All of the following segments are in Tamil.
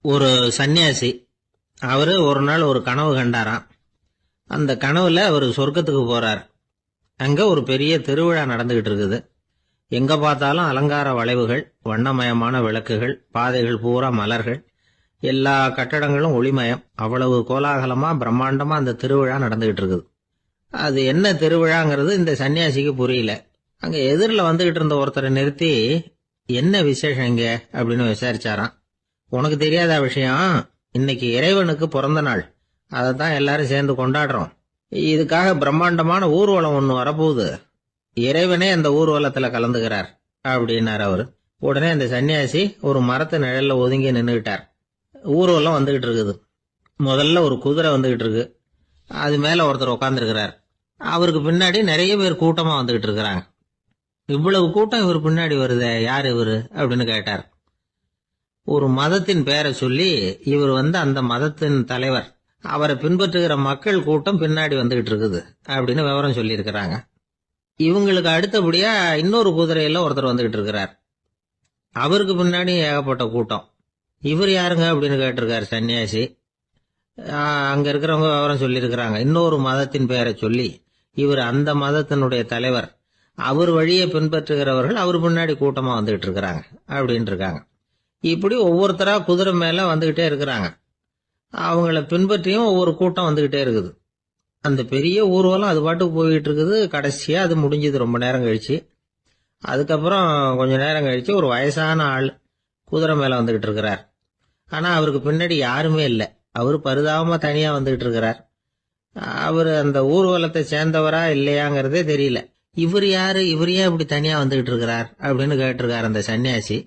ஒரு சன்னியாசி அவரு ஒரு நாள் ஒரு கனவு கண்டாராம். அந்த கனவுல அவர் சொர்க்கத்துக்கு போறார். அங்க ஒரு பெரிய திருவிழா நடந்துகிட்டு இருக்குது. எங்க பார்த்தாலும் அலங்கார வளைவுகள், வண்ணமயமான விளக்குகள், பாதைகள் பூரா மலர்கள், எல்லா கட்டடங்களும் ஒளிமயம். அவ்வளவு கோலாகலமா பிரம்மாண்டமா அந்த திருவிழா நடந்துகிட்டு இருக்குது. அது என்ன திருவிழாங்கிறது இந்த சன்னியாசிக்கு புரியல. அங்க எதிரில் வந்துகிட்டு இருந்த ஒருத்தரை நிறுத்தி, என்ன விசேஷம் இங்க அப்படின்னு விசாரிச்சாராம். உனக்கு தெரியாத விஷயம், இன்னைக்கு இறைவனுக்கு பிறந்த நாள், அதைத்தான் எல்லாரும் சேர்ந்து கொண்டாடுறோம். இதுக்காக பிரம்மாண்டமான ஊர்வலம் ஒண்ணு வரப்போகுது. இறைவனே அந்த ஊர்வலத்துல கலந்துகிறார் அப்படின்னார் அவரு. உடனே அந்த சன்னியாசி ஒரு மரத்து நிழல்ல ஒதுங்கி நின்றுகிட்டார். ஊர்வலம் வந்துகிட்டு இருக்குது. முதல்ல ஒரு குதிரை வந்துகிட்டு இருக்கு. அது மேல ஒருத்தர் உட்காந்துருக்கிறார். அவருக்கு பின்னாடி நிறைய பேர் கூட்டமா வந்துகிட்டு இருக்கிறாங்க. இவ்வளவு கூட்டம் இவர் பின்னாடி வருதே, யார் இவரு அப்படின்னு கேட்டார். ஒரு மதத்தின் பெயரை சொல்லி, இவர் அந்த மதத்தின் தலைவர், அவரை பின்பற்றுகிற மக்கள் கூட்டம் பின்னாடி வந்துகிட்டு இருக்குது அப்படின்னு விவரம் சொல்லி இருக்கிறாங்க. இவங்களுக்கு அடுத்தபடியா இன்னொரு குதிரையில ஒருத்தர் வந்துகிட்டு இருக்கிறார். அவருக்கு பின்னாடி ஏகப்பட்ட கூட்டம். இவர் யாருங்க அப்படின்னு கேட்டிருக்காரு சன்னியாசி. அங்க இருக்கிறவங்க விவரம் சொல்லி இருக்கிறாங்க. இன்னொரு மதத்தின் பெயரை சொல்லி, இவர் அந்த மதத்தினுடைய தலைவர், அவர் வழியை பின்பற்றுகிறவர்கள் அவர் பின்னாடி கூட்டமா வந்துகிட்டு இருக்கிறாங்க அப்படின்னு இருக்காங்க. இப்படி ஒவ்வொருத்தரா குதிரை மேல வந்துகிட்டே இருக்கிறாங்க. அவங்கள பின்பற்றியும் ஒவ்வொரு கூட்டம் வந்துகிட்டே இருக்குது. அந்த பெரிய ஊர்வலம் அது பாட்டுக்கு போயிட்டு இருக்குது. கடைசியா அது முடிஞ்சது ரொம்ப நேரம் கழிச்சு. அதுக்கப்புறம் கொஞ்ச நேரம் கழிச்சு ஒரு வயசான ஆள் குதிரை மேல வந்துகிட்டு இருக்கிறார். ஆனா அவருக்கு பின்னாடி யாருமே இல்லை. அவரு பரிதாபமா தனியா வந்துகிட்டு இருக்கிறார். அவரு அந்த ஊர்வலத்தை சேர்ந்தவரா இல்லையாங்கிறதே தெரியல. இவர் யாரு, இவர் ஏன் இப்படி தனியா வந்துகிட்டு இருக்கிறார் அப்படின்னு கேட்டிருக்காரு அந்த சன்னியாசி.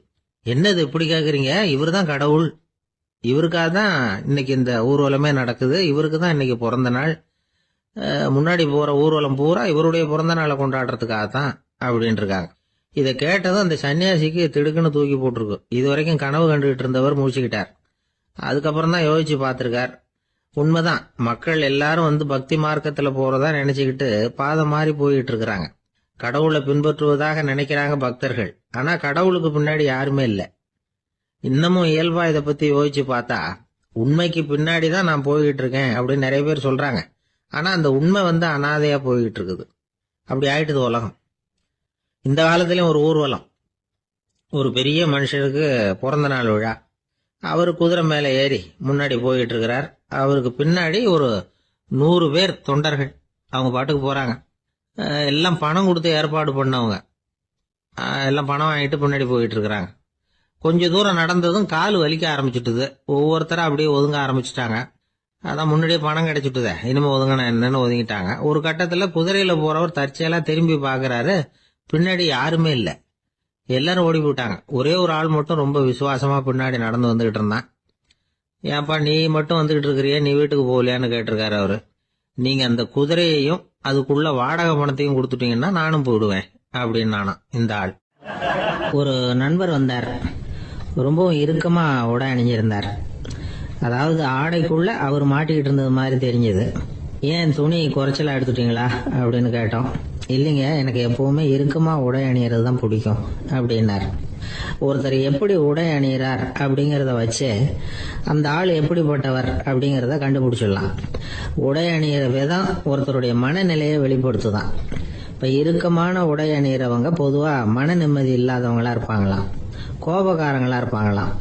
என்னது இப்படி கேக்குறீங்க? இவர் தான் கடவுள். இவருக்காக தான் இன்னைக்கு இந்த ஊர்வலமே நடக்குது. இவருக்கு தான் இன்னைக்கு பிறந்த நாள். முன்னாடி போற ஊர்வலம் பூரா இவருடைய பிறந்த நாளை கொண்டாடுறதுக்காக தான் அப்படின்னு இருக்காங்க. இதை கேட்டதும் அந்த சன்னியாசிக்கு திடுக்குன்னு தூக்கி போட்டிருக்கு. இது வரைக்கும் கனவு கண்டுகிட்டு இருந்தவர் முடிச்சுக்கிட்டார். அதுக்கப்புறம் தான் யோசிச்சு பார்த்திருக்கார். உண்மைதான், மக்கள் எல்லாரும் பக்தி மார்க்கத்துல போறதா நினைச்சுக்கிட்டு பாதை மாறி போயிட்டு இருக்கிறாங்க. கடவுளை பின்பற்றுவதாக நினைக்கிறாங்க பக்தர்கள். ஆனா கடவுளுக்கு பின்னாடி யாருமே இல்லை. இன்னமும் இயல்பா இதை பத்தி யோசிச்சு பார்த்தா, உண்மைக்கு பின்னாடி தான் நான் போய்கிட்டு இருக்கேன் அப்படின்னு நிறைய பேர் சொல்றாங்க. ஆனா அந்த உண்மை அனாதையா போய்கிட்டு இருக்குது. அப்படி ஆயிட்டுது உலகம். இந்த காலத்திலயும் ஒரு ஊர்வலம், ஒரு பெரிய மனுஷருக்கு பிறந்த நாள் விழா. அவரு குதிரை மேல ஏறி முன்னாடி போயிட்டு இருக்கிறார். அவருக்கு பின்னாடி ஒரு 100 பேர் தொண்டர்கள் அவங்க பாட்டுக்கு போறாங்க. எல்லாம் பணம் கொடுத்து ஏற்பாடு பண்ணவங்க. எல்லாம் பணம் வாங்கிட்டு பின்னாடி போயிட்டு இருக்கிறாங்க. கொஞ்ச தூரம் நடந்ததும் கால் வலிக்க ஆரம்பிச்சுட்டுது. ஒவ்வொருத்தரும் அப்படியே ஒதுங்க ஆரம்பிச்சுட்டாங்க. அதான் முன்னாடியே பணம் கிடைச்சிட்டுதே, இனிமே ஒதுங்கினா என்னன்னு ஒதுங்கிட்டாங்க. ஒரு கட்டத்துல குதிரையில போறவர் தற்செயலா திரும்பி பாக்குறாரு. பின்னாடி யாருமே இல்லை. எல்லாரும் ஓடி போயிட்டாங்க. ஒரே ஒரு ஆள் மட்டும் ரொம்ப விசுவாசமா பின்னாடி நடந்து வந்துகிட்டு இருந்தான். ஏன்பா நீ மட்டும் வந்துகிட்டு இருக்கிறிய, நீ வீட்டுக்கு போகலையான்னு கேட்டிருக்காரு அவரு. நீங்க அந்த குதிரையையும் அதுக்குள்ள வாடகை பணத்தையும் கொடுத்துட்டீங்கன்னா நானும் போயிடுவேன் அப்படின்னு நானும். இந்த ஆள் ஒரு நண்பர் வந்தார். ரொம்பவும் இறுக்கமா உடை அணிஞ்சிருந்தார். அதாவது ஆடைக்குள்ள அவர் மாட்டிக்கிட்டு இருந்தது மாதிரி தெரிஞ்சது. ஏன் துணி குறைச்சலா எடுத்துட்டீங்களா அப்படின்னு கேட்டோம். இல்லைங்க, எனக்கு எப்பவுமே இறுக்கமா உடை அணியறது தான் பிடிக்கும் அப்படின்னார். ஒருத்தர் எப்படி உடை அணிகிறார் அப்படிங்கிறத வச்சு அந்த ஆள் எப்படிப்பட்டவர் அப்படிங்கிறத கண்டுபிடிச்சிடலாம். உடை அணிகிற விதம் ஒருத்தருடைய மனநிலையை வெளிப்படுத்துதான். இப்ப இறுக்கமான உடை அணிகிறவங்க பொதுவா மன நிம்மதி இல்லாதவங்களா இருப்பாங்களாம், கோபக்காரங்களா இருப்பாங்களாம்.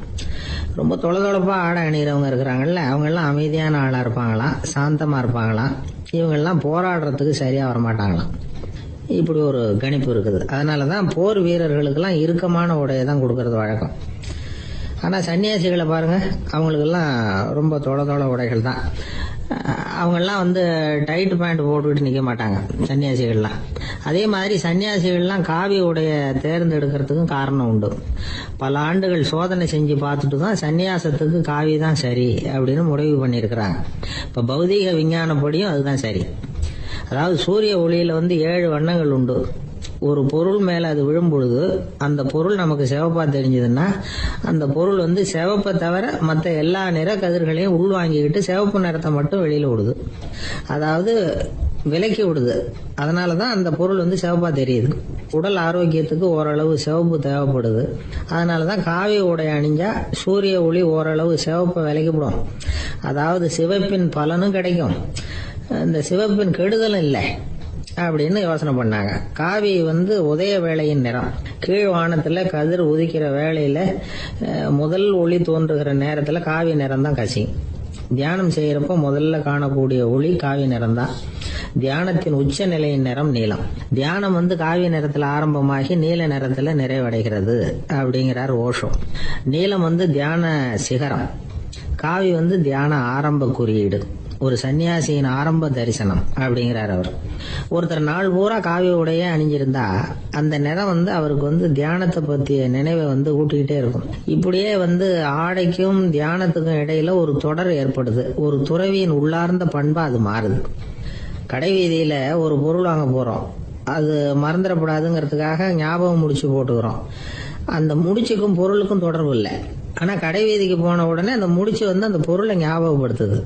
ரொம்ப தொலைதொலைப்பா ஆடை அணிகிறவங்க இருக்கிறாங்கல்ல, அவங்க எல்லாம் அமைதியான ஆளா இருப்பாங்களாம், சாந்தமா இருப்பாங்களாம். இவங்கெல்லாம் போராடுறதுக்கு சரியா வரமாட்டாங்களாம். இப்படி ஒரு கணிப்பு இருக்குது. அதனாலதான் போர் வீரர்களுக்கெல்லாம் இறுக்கமான உடையை தான் கொடுக்கறது வழக்கம். ஆனா சன்னியாசிகளை பாருங்க, அவங்களுக்கெல்லாம் ரொம்ப தொலை உடைகள் தான். அவங்கெல்லாம் டைட் பேண்ட் போட்டுக்கிட்டு நிக்க மாட்டாங்க சன்னியாசிகள்லாம். அதே மாதிரி சன்னியாசிகள்லாம் காவி உடைய தேர்ந்தெடுக்கிறதுக்கும் காரணம் உண்டு. பல ஆண்டுகள் சோதனை செஞ்சு பார்த்துட்டு தான் சன்னியாசத்துக்கு காவி தான் சரி அப்படின்னு முடிவு பண்ணியிருக்கிறாங்க. இப்ப பௌதீக விஞ்ஞானப்படியும் அதுதான் சரி. அதாவது சூரிய ஒளியில 7 வண்ணங்கள் உண்டு. ஒரு பொருள் மேல அது விழும் பொழுது அந்த பொருள் நமக்கு சிவப்பா தெரிஞ்சதுன்னா அந்த பொருள் வந்து சிவப்பை தவிர மற்ற எல்லா நிற கதிர்களையும் உள்வாங்கிக்கிட்டு சிவப்பு நிறத்தை மட்டும் வெளியில விடுது. அதாவது விலக்கி விடுது. அதனாலதான் அந்த பொருள் வந்து சிவப்பா தெரியுது. உடல் ஆரோக்கியத்துக்கு ஓரளவு சிவப்பு தேவைப்படுது. அதனாலதான் காவி உடை அணிஞ்சா சூரிய ஒளி ஓரளவு சிவப்பை விலக்கிவிடும். அதாவது சிவப்பின் பலனும் கிடைக்கும், இந்த சிவப்பின் கெடுதலும் இல்லை அப்படின்னு யோசனை பண்ணாங்க. காவி வந்து உதய வேளையின் நிறம். கீழ் வானத்துல கதிர் உதிக்கிற வேளையில முதல் ஒளி தோன்றுகிற நேரத்துல காவி நிறம் தான் கசியும். தியானம் செய்யறப்ப முதல்ல காணக்கூடிய ஒளி காவி நிறம் தான். தியானத்தின் உச்ச நிலையின் நிறம் நீலம். தியானம் வந்து காவி நிறத்துல ஆரம்பமாகி நீல நிறத்துல நிறைவடைகிறது அப்படிங்கிறார் ஓஷோ. நீலம் வந்து தியான சிகரம், காவி வந்து தியான ஆரம்ப குறியீடு, ஒரு சன்னியாசியின் ஆரம்ப தரிசனம் அப்படிங்கிறார் அவர். ஒருத்தர் நாள் பூரா காவி உடைய அணிஞ்சிருந்தா அந்த நிறம் வந்து அவருக்கு வந்து தியானத்தை பற்றிய நினைவை வந்து ஊட்டிக்கிட்டே இருக்கும். இப்படியே வந்து ஆடைக்கும் தியானத்துக்கும் இடையில ஒரு தொடர் ஏற்படுது. ஒரு துறவியின் உள்ளார்ந்த பண்பா அது மாறுது. கடை வீதியில ஒரு பொருள் வாங்க போறோம், அது மறந்துடக்கூடாதுங்கிறதுக்காக ஞாபகம் முடிச்சு போட்டுக்கிறோம். அந்த முடிச்சுக்கும் பொருளுக்கும் தொடர்பு இல்லை. ஆனா கடை வீதிக்கு போன உடனே அந்த முடிச்சு வந்து அந்த பொருளை ஞாபகப்படுத்துது.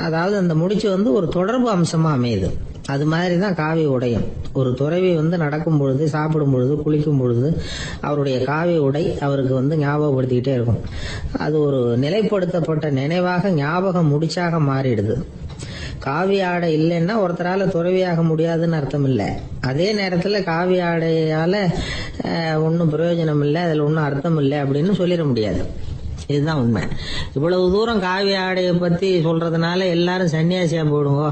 அதாவது அந்த முடிச்சு வந்து ஒரு தொடர்பு அம்சமா அமையுது. அது மாதிரிதான் காவி உடையும். ஒரு துறவி வந்து நடக்கும் பொழுது, சாப்பிடும் பொழுது, குளிக்கும் பொழுது அவருடைய காவி உடை அவருக்கு வந்து ஞாபகப்படுத்திக்கிட்டே இருக்கும். அது ஒரு நிலைப்படுத்தப்பட்ட நினைவாக ஞாபகம் முடிச்சாக மாறிடுது. காவி ஆடை இல்லைன்னா ஒருத்தரால துறவியாக முடியாதுன்னு அர்த்தம் இல்லை. அதே நேரத்துல காவி ஆடையால ஒன்னும் பிரயோஜனம் இல்லை, அதுல ஒன்னும் அர்த்தம் இல்லை அப்படின்னு சொல்லிட முடியாது. இதுதான் உண்மை. இவ்வளவு தூரம் காவி ஆடையை பத்தி சொல்றதுனால எல்லாரும் சன்னியாசியா போடுங்க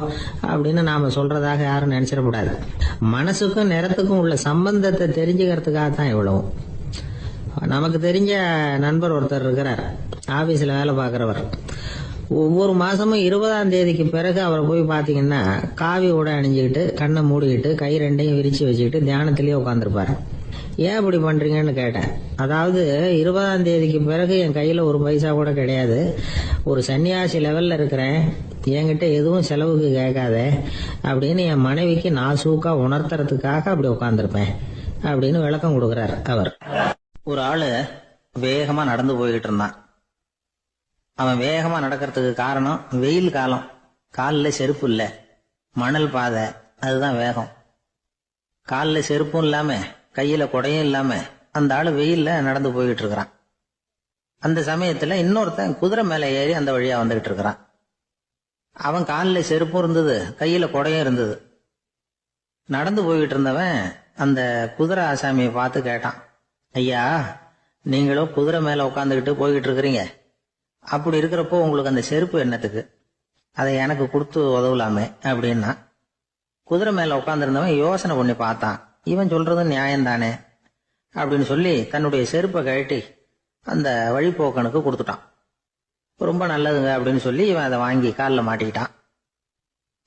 அப்படின்னு நாம சொல்றதாக யாரும் நினைச்சிடக்கூடாது. மனசுக்கும் நிறத்துக்கும் உள்ள சம்பந்தத்தை தெரிஞ்சுக்கிறதுக்காக தான் இவ்வளவு. நமக்கு தெரிஞ்ச நண்பர் ஒருத்தர் இருக்கிறார், ஆபீஸ்ல வேலை பார்க்கிறவர். ஒவ்வொரு மாசமும் 20ஆம் தேதிக்கு பிறகு அவரை போய் பாத்தீங்கன்னா காவி உடை அணிஞ்சுக்கிட்டு, கண்ணை மூடிக்கிட்டு, கை ரெண்டையும் விரிச்சு வச்சுக்கிட்டு தியானத்திலேயே உட்காந்துருப்பாரு. ஏன் இப்படி பண்றீங்கன்னு கேட்டேன். அதாவது 20ஆம் தேதிக்கு பிறகு என் கையில ஒரு பைசா கூட கிடையாது, ஒரு சன்னியாசி லெவல்ல இருக்கிறேன், என்கிட்ட எதுவும் செலவுக்கு கேட்காத அப்படின்னு என் மனைவிக்கு நாசூக்கா உணர்த்துறதுக்காக அப்படி உட்காந்துருப்பேன் அப்படின்னு விளக்கம் கொடுக்கிறார் அவர். ஒரு ஆளு வேகமா நடந்து போய்கிட்டு இருந்தான். அவன் வேகமா நடக்கிறதுக்கு காரணம் வெயில் காலம், காலில் செருப்பு இல்ல, மணல் பாதை, அதுதான் வேகம். காலில் செருப்பும் இல்லாம கையில கொடையும் இல்லாம அந்த ஆளு வெயில்ல நடந்து போய்கிட்டு இருக்கிறான். அந்த சமயத்துல இன்னொருத்தன் குதிரை மேல ஏறி அந்த வழியா வந்துகிட்டு இருக்கிறான். அவன் காலில் செருப்பும் இருந்தது, கையில கொடையும் இருந்தது. நடந்து போய்கிட்டு இருந்தவன் அந்த குதிரை ஆசாமியை பார்த்து கேட்டான், ஐயா, நீங்களும் குதிரை மேல உட்காந்துக்கிட்டு போய்கிட்டு இருக்கிறீங்க, அப்படி இருக்கிறப்போ உங்களுக்கு அந்த செருப்பு என்னத்துக்கு, அதை எனக்கு கொடுத்து உதவலாமே அப்படின்னா. குதிரை மேல உட்காந்துருந்தவன் யோசனை பண்ணி பார்த்தான். இவன் சொல்றது நியாயம்தானே அப்படின்னு சொல்லி தன்னுடைய செருப்பை கழட்டி அந்த வழிபோக்கனுக்கு கொடுத்துட்டான். ரொம்ப நல்லதுங்க அப்படின்னு சொல்லி இவன் அதை வாங்கி காலில் மாட்டிக்கிட்டான்.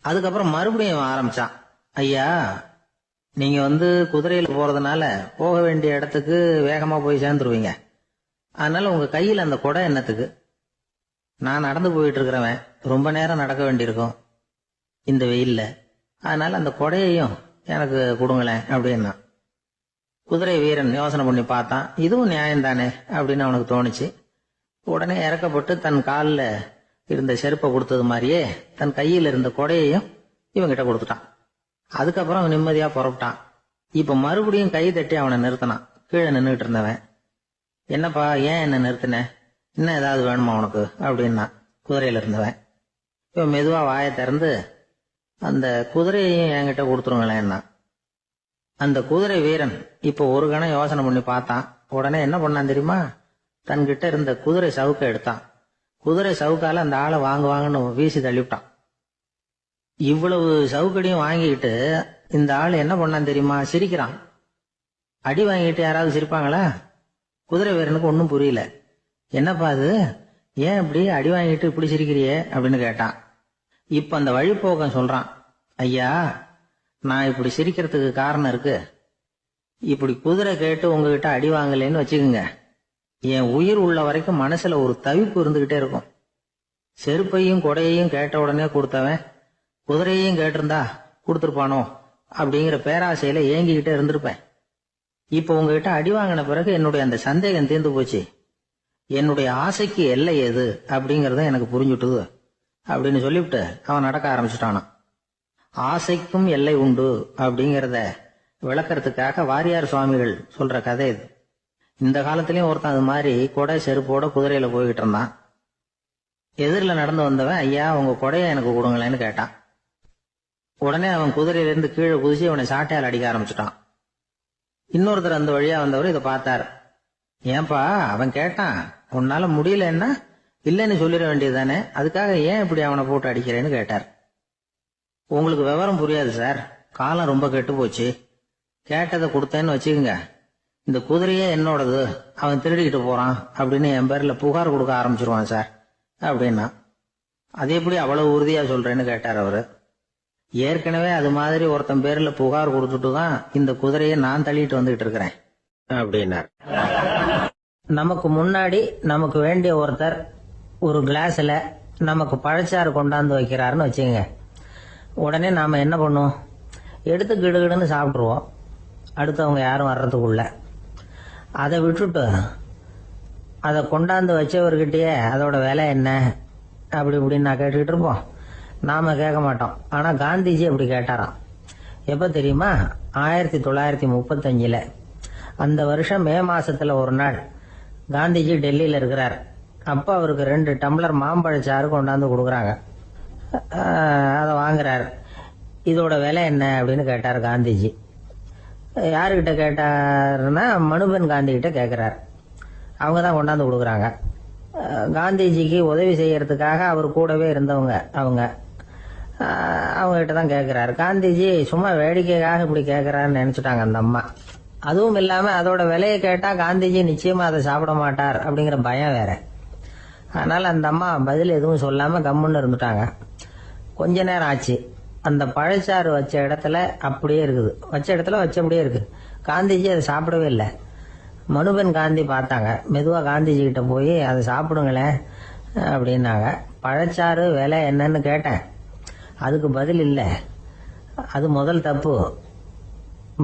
அதுக்கப்புறம் மறுபடியும் இவன் ஆரம்பிச்சான், ஐயா, நீங்க வந்து குதிரையில போறதுனால போக வேண்டிய இடத்துக்கு வேகமா போய் சேர்ந்துருவீங்க, அதனால உங்க கையில் அந்த கொடை என்னத்துக்கு, நான் நடந்து போயிட்டு இருக்கிறவன், ரொம்ப நேரம் நடக்க வேண்டியிருக்கும் இந்த வெயில்ல, அதனால அந்த கொடையையும் எனக்கு கொடுங்களேன் அப்படின்னா. குதிரை வீரன் யோசனை பண்ணி பார்த்தான், இதுவும் நியாயம்தானே அப்படின்னு அவனுக்கு தோணுச்சு. உடனே இறக்கப்பட்டு தன் காலில் இருந்த செருப்பை கொடுத்தது மாதிரியே தன் கையில் இருந்த கொடையையும் இவங்கிட்ட கொடுத்துட்டான். அதுக்கப்புறம் அவன் நிம்மதியா புறப்பட்டான். இப்ப மறுபடியும் கை தட்டி அவனை நிறுத்தினான். கீழே நின்றுட்டு இருந்தவன், என்னப்பா ஏன் என்ன நிறுத்தின, இன்னும் ஏதாவது வேணுமா உனக்கு அப்படின்னா குதிரையில இருந்தவன். இவன் மெதுவா வாயை திறந்து அந்த குதிரையையும் என்கிட்ட கொடுத்துருங்களேன்னா. அந்த குதிரை வீரன் இப்ப ஒரு கணம் யோசனை பண்ணி பார்த்தான். உடனே என்ன பண்ணான் தெரியுமா, தன்கிட்ட இருந்த குதிரை சவுக்கை எடுத்தான். குதிரை சவுக்கால அந்த ஆளை வாங்குவாங்கன்னு வீசி தள்ளிவிட்டான். இவ்வளவு சவுக்கடியும் வாங்கிக்கிட்டு இந்த ஆள் என்ன பண்ணான் தெரியுமா, சிரிக்கிறான். அடி வாங்கிட்டு யாராவது சிரிப்பாங்களா? குதிரை வீரனுக்கு ஒன்னும் புரியல. என்னப்பா அது, ஏன் இப்படி அடி வாங்கிட்டு இப்படி சிரிக்கிறியே அப்படின்னு கேட்டான். இப்ப அந்த வழிபோக்கன் சொல்றான், ஐயா, நான் இப்படி சிரிக்கிறதுக்கு காரணம் இருக்கு. இப்படி குதிரை கேட்டு உங்ககிட்ட அடி வாங்கலேன்னு வச்சுக்கோங்க, என் உயிர் உள்ள வரைக்கும் மனசுல ஒரு தவிப்பு இருந்துகிட்டே இருக்கும். செருப்பையும் கொடையையும் கேட்ட உடனே கொடுத்தவன் குதிரையையும் கேட்டிருந்தா கொடுத்துருப்பானோ அப்படிங்கிற பேராசையில ஏங்கிக்கிட்டே இருந்திருப்பேன். இப்ப உங்ககிட்ட அடி வாங்கின பிறகு என்னுடைய அந்த சந்தேகம் தீர்ந்து போச்சு. என்னுடைய ஆசைக்கு எல்லை எது அப்படிங்கறத எனக்கு புரிஞ்சுட்டுது அப்படின்னு சொல்லிவிட்டு அவன் நடக்க ஆரம்பிச்சுட்டானான். ஆசைக்கும் எல்லை உண்டு அப்படிங்கறத விளக்கறதுக்காக வாரியார் சுவாமிகள் சொல்ற கதை இது. இந்த காலத்திலயும் ஒருத்தன் அது மாதிரி கொடை செருப்போட குதிரையில போய்கிட்டு இருந்தான். எதிரில் நடந்து வந்தவன், ஐயா உங்க கொடையை எனக்கு கொடுங்களேன்னு கேட்டான். உடனே அவன் குதிரையிலிருந்து கீழே குதிச்சு அவனை சாட்டையால் அடிக்க ஆரம்பிச்சுட்டான். இன்னொருத்தர் அந்த வழியா வந்தவர் இதை பார்த்தார். ஏன்பா அவன் கேட்டான், உன்னால முடியலன்னா இல்லைன்னு சொல்லிட வேண்டியதுதானே, அதுக்காக ஏன் இப்படி அவனை போட்டு அடிக்கிறேன்னு கேட்டார். உங்களுக்கு விவரம் புரியாது சார், காலம் ரொம்ப கெட்டு போச்சு. கேட்டதை கொடுத்தேன்னு வச்சுக்கோங்க, இந்த குதிரையே என்னோடது, அவன் திருடிக்கிட்டு போறான் அப்படின்னு என் பேர்ல புகார் கொடுக்க ஆரம்பிச்சிருவான் சார் அப்படின்னா. அது எப்படி அவ்வளவு உறுதியா சொல்றேன்னு கேட்டார் அவரு. ஏற்கனவே அது மாதிரி ஒருத்தன் பேர்ல புகார் கொடுத்துட்டு தான் இந்த குதிரையை நான் தள்ளிட்டு வந்துகிட்டு இருக்கிறேன் அப்படின்னார். நமக்கு முன்னாடி நமக்கு வேண்டிய ஒருத்தர் ஒரு கிளாஸ்ல நமக்கு பழச்சாறு கொண்டாந்து வைக்கிறாருன்னு வச்சுக்கோங்க. உடனே நாம என்ன பண்ணுவோம், எடுத்து கிடுகிடுன்னு சாப்பிட்ருவோம் அடுத்தவங்க யாரும் வர்றதுக்குள்ள. அதை விட்டுட்டு அதை கொண்டாந்து வச்சவர்கிட்டயே அதோட விலை என்ன அப்படி இப்படின்னு நான் கேட்டுக்கிட்டு இருப்போம். நாம கேட்க மாட்டோம். ஆனா காந்திஜி அப்படி கேட்டாராம். எப்ப தெரியுமா, 1935 அந்த வருஷம் மே மாசத்துல ஒரு நாள் காந்திஜி டெல்லியில இருக்கிறார். அப்ப அவருக்கு 2 டம்ளர் மாம்பழச்சாறு கொண்டாந்து கொடுக்குறாங்க. அதை வாங்குறாரு. இதோட விலை என்ன அப்படின்னு கேட்டார் காந்திஜி. யாருக்கிட்ட கேட்டாருன்னா மனுபென் காந்தி கிட்ட கேட்கிறார். அவங்க தான் கொண்டாந்து கொடுக்குறாங்க. காந்திஜிக்கு உதவி செய்யறதுக்காக அவர் கூடவே இருந்தவங்க அவங்க கிட்ட தான் கேட்கிறாரு. காந்திஜி சும்மா வேடிக்கைக்காக இப்படி கேட்கிறாருன்னு நினைச்சுட்டாங்க அந்த அம்மா. அதுவும் இல்லாம அதோட விலையை கேட்டா காந்திஜி நிச்சயமா அதை சாப்பிட மாட்டார் அப்படிங்கிற பயம் வேற. அதனால அந்த அம்மா பதில் எதுவும் சொல்லாம கம்முன்னு இருந்துட்டாங்க. கொஞ்ச நேரம் ஆச்சு. அந்த பழச்சாறு வச்ச இடத்துல அப்படியே இருக்குது, வச்ச இடத்துல வச்சபடியே இருக்கு. காந்திஜி அதை சாப்பிடவே இல்லை. மனுபென் காந்தி பார்த்தாங்க. மெதுவா காந்திஜி கிட்ட போய் அதை சாப்பிடுங்களேன் அப்படின்னாங்க. பழச்சாறு விலை என்னன்னு கேட்டேன், அதுக்கு பதில் இல்லை. அது முதல் தப்பு.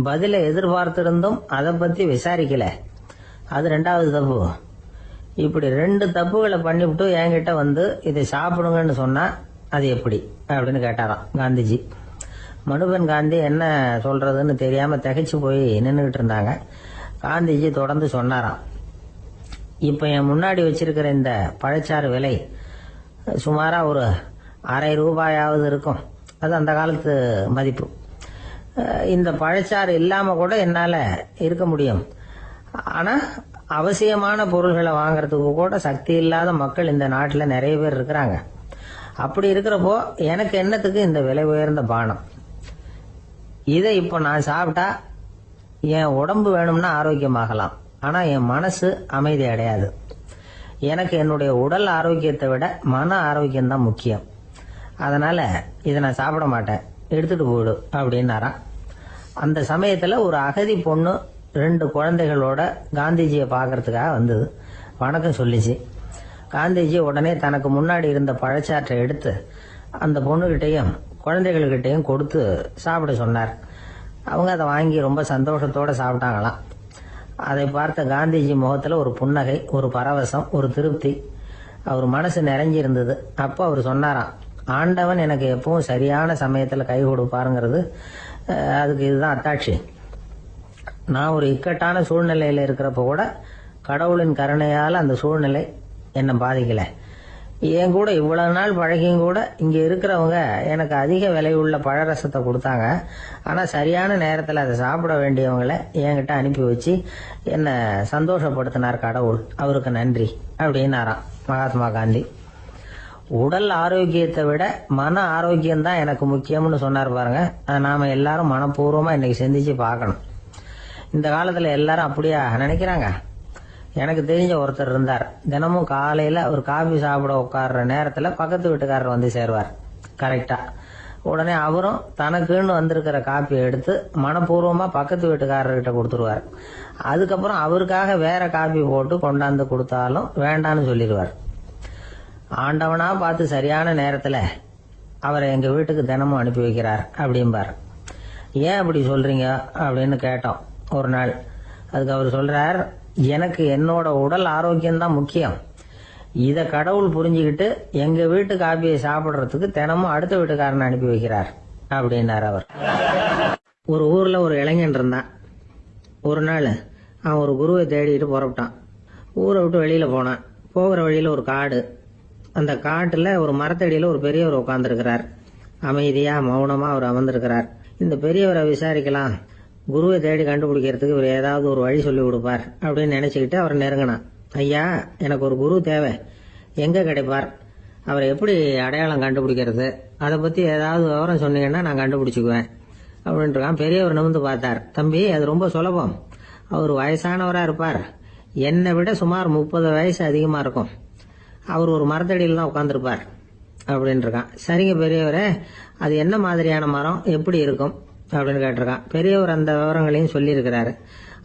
பதில எதிர்பார்த்திருந்தும் அதை பத்தி விசாரிக்கல, அது 2வது தப்பு. இப்படி 2 தப்புகளை பண்ணிவிட்டு என்கிட்ட வந்து இதை சாப்பிடுங்கன்னு சொன்னா அது எப்படி அப்படின்னு கேட்டாராம் காந்திஜி. மனுபென் காந்தி என்ன சொல்றதுன்னு தெரியாம திகைச்சு போய் நின்றுகிட்டு இருந்தாங்க. காந்திஜி தொடர்ந்து சொன்னாராம், இப்ப என் முன்னாடி வச்சிருக்கிற இந்த பழச்சாறு விலை சுமாரா ஒரு ₹1/2 இருக்கும். அது அந்த காலத்து மதிப்பு. இந்த பழச்சாறு இல்லாம கூட என்னால இருக்க முடியும். ஆனா அவசியமான பொருள்களை வாங்கறதுக்கு கூட சக்தி இல்லாத மக்கள் இந்த நாட்டுல நிறைய பேர் இருக்கிறாங்க. அப்படி இருக்கிறப்போ எனக்கு என்னத்துக்கு இந்த விலை உயர்ந்த பானம்? இதை இப்ப நான் சாப்பிட்டா என் உடம்பு வேணும்னா ஆரோக்கியமாகலாம், ஆனா என் மனசு அமைதி அடையாது. எனக்கு என்னுடைய உடல் ஆரோக்கியத்தை விட மன ஆரோக்கியம் தான் முக்கியம். அதனால இதை நான் சாப்பிட மாட்டேன், எடுத்துட்டு போயிடு அப்படின்னாராம். அந்த சமயத்துல ஒரு அகதி பொண்ணு 2 குழந்தைகளோட காந்திஜியை பாக்குறதுக்காக வந்தது. வணக்கம் சொல்லிச்சு. காந்திஜி உடனே தனக்கு முன்னாடி இருந்த பழச்சாற்றை எடுத்து அந்த பொண்ணுகிட்டையும் குழந்தைகள்கிட்டையும் கொடுத்து சாப்பிட சொன்னார். அவங்க அதை வாங்கி ரொம்ப சந்தோஷத்தோட சாப்பிட்டாங்களாம். அதை பார்த்த காந்திஜி முகத்துல ஒரு புன்னகை, ஒரு பரவசம், ஒரு திருப்தி. அவர் மனசு நிறைஞ்சி இருந்தது. அப்போ அவர் சொன்னாராம், ஆண்டவன் எனக்கு எப்பவும் சரியான சமயத்துல கை கொடுப்பாருங்கிறது அதுக்கு இதுதான் அத்தாட்சி. நான் ஒரு இக்கட்டான சூழ்நிலையில இருக்கிறப்ப கூட கடவுளின் கருணையால அந்த சூழ்நிலை என்னை பாதிக்கல. என் கூட இவ்வளவு நாள் பழகியும் கூட இங்க இருக்கிறவங்க எனக்கு அதிக விலையுள்ள பழரசத்தை கொடுத்தாங்க. ஆனா சரியான நேரத்துல அதை சாப்பிட வேண்டியவங்களை என்கிட்ட அனுப்பி வச்சு என்ன சந்தோஷப்படுத்தினார் கடவுள், அவருக்கு நன்றி அப்படின்னாராம் மகாத்மா காந்தி. உடல் ஆரோக்கியத்தை விட மன ஆரோக்கியம் தான் எனக்கு முக்கியம்னு சொன்னார் பாருங்க. அதை நாம எல்லாரும் மனப்பூர்வமா இன்னைக்கு சிந்திச்சு பார்க்கணும். இந்த காலத்துல எல்லாரும் அப்படியா நினைக்கிறாங்க? எனக்கு தெரிஞ்ச ஒருத்தர் இருந்தார். தினமும் காலையில ஒரு காபி சாப்பிட உட்கார்ற நேரத்துல பக்கத்து வீட்டுக்காரர் வந்து சேருவார் கரெக்டா. உடனே அவரும் தனக்குன்னு வந்திருக்கிற காப்பியை எடுத்து மனப்பூர்வமா பக்கத்து வீட்டுக்காரர்கிட்ட கொடுத்துருவார். அதுக்கப்புறம் அவருக்காக வேற காப்பி போட்டு கொண்டாந்து கொடுத்தாலும் வேண்டான்னு சொல்லிடுவார். ஆண்டவனா பார்த்து சரியான நேரத்துல அவரை எங்க வீட்டுக்கு தினமும் அனுப்பி வைக்கிறார் அப்படிம்பார். ஏன் அப்படி சொல்றீங்க அப்படின்னு கேட்டோம் ஒரு நாள். அதுக்கு அவர் சொல்றார், எனக்கு என்னோட உடல் ஆரோக்கியம்தான் முக்கியம். இத கடவுள் புரிஞ்சுக்கிட்டு எங்க வீட்டு காப்பியை சாப்பிடுறதுக்கு தினமும் அடுத்த வீட்டுக்காரனை அனுப்பி வைக்கிறார் அப்படின்னார் அவர். ஒரு ஊர்ல ஒரு இளைஞன் இருந்தான். ஒரு நாள் அவன் ஒரு குருவை தேடிட்டு புறப்பட்டான். ஊரை விட்டு வெளியில போனான். போகிற வழியில ஒரு காடு. அந்த காட்டுல ஒரு மரத்தடியில ஒரு பெரியவர் உட்கார்ந்துருக்கிறார். அமைதியா மௌனமா அவர் அமர்ந்திருக்கிறார். இந்த பெரியவரை விசாரிக்கலாம், குருவை தேடி கண்டுபிடிக்கிறதுக்கு இவர் ஏதாவது ஒரு வழி சொல்லி கொடுப்பார் அப்படின்னு நினைச்சுக்கிட்டு அவர் நெருங்கினான். ஐயா, எனக்கு ஒரு குரு தேவை, எங்க கிடைப்பார்? அவரை எப்படி அடையாளம் கண்டுபிடிக்கிறது? அதை பத்தி ஏதாவது விவரம் சொன்னீங்கன்னா நான் கண்டுபிடிச்சுக்குவேன் அப்படின்ட்டு பெரியவர் நிமிர்ந்து பார்த்தார். தம்பி, அது ரொம்ப சுலபம். அவர் வயசானவரா இருப்பார். என்னை விட சுமார் 30 வயசு அதிகமா இருக்கும். அவர் ஒரு மரத்தடியில் தான் உட்காந்துருப்பார் அப்படின்ட்டு. சரிங்க பெரியவரே, அது என்ன மாதிரியான மரம், எப்படி இருக்கும் அப்படின்னு கேட்டிருக்கான். பெரியவர் அந்த விவரங்களையும் சொல்லியிருக்கிறாரு.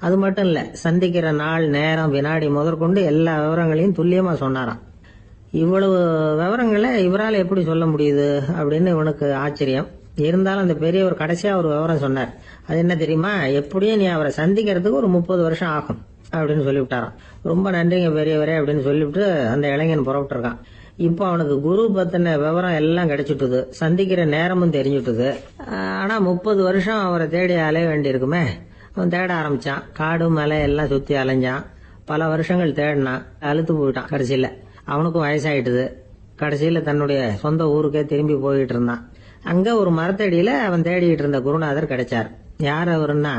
அது மட்டும் இல்ல, சந்திக்கிற நாள், நேரம், வினாடி முதற்கொண்டு எல்லா விவரங்களையும் துல்லியமா சொன்னாராம். இவ்வளவு விவரங்களை இவரால் எப்படி சொல்ல முடியுது அப்படின்னு இவனுக்கு ஆச்சரியம். இருந்தாலும் அந்த பெரியவர் கடைசியா ஒரு விவரம் சொன்னார். அது என்ன தெரியுமா? எப்படியும் நீ அவரை சந்திக்கிறதுக்கு ஒரு 30 வருஷம் ஆகும் அப்படின்னு சொல்லிவிட்டாராம். ரொம்ப நன்றிங்க பெரியவரே அப்படின்னு சொல்லிவிட்டு அந்த இளைஞன் புறப்பட்டு இருக்கான். இப்போ அவனுக்கு குரு பத்தின விவரம் எல்லாம் கிடைச்சிட்டுது, சந்திக்கிற நேரமும் தெரிஞ்சுட்டுது. ஆனா 30 வருஷம் அவரை தேடி அலைய வேண்டியிருக்குமே. அவன் தேட ஆரம்பிச்சான். காடு மலை எல்லாம் சுத்தி அலைஞ்சான். பல வருஷங்கள் தேடினான். அழுத்து போயிட்டான். கடைசியில அவனுக்கும் வயசாயிட்டுது. கடைசியில தன்னுடைய சொந்த ஊருக்கே திரும்பி போயிட்டு இருந்தான். அங்க ஒரு மரத்தடியில அவன் தேடிட்டு இருந்த குருநாதர் கிடைச்சார். யார் அவருன்னா,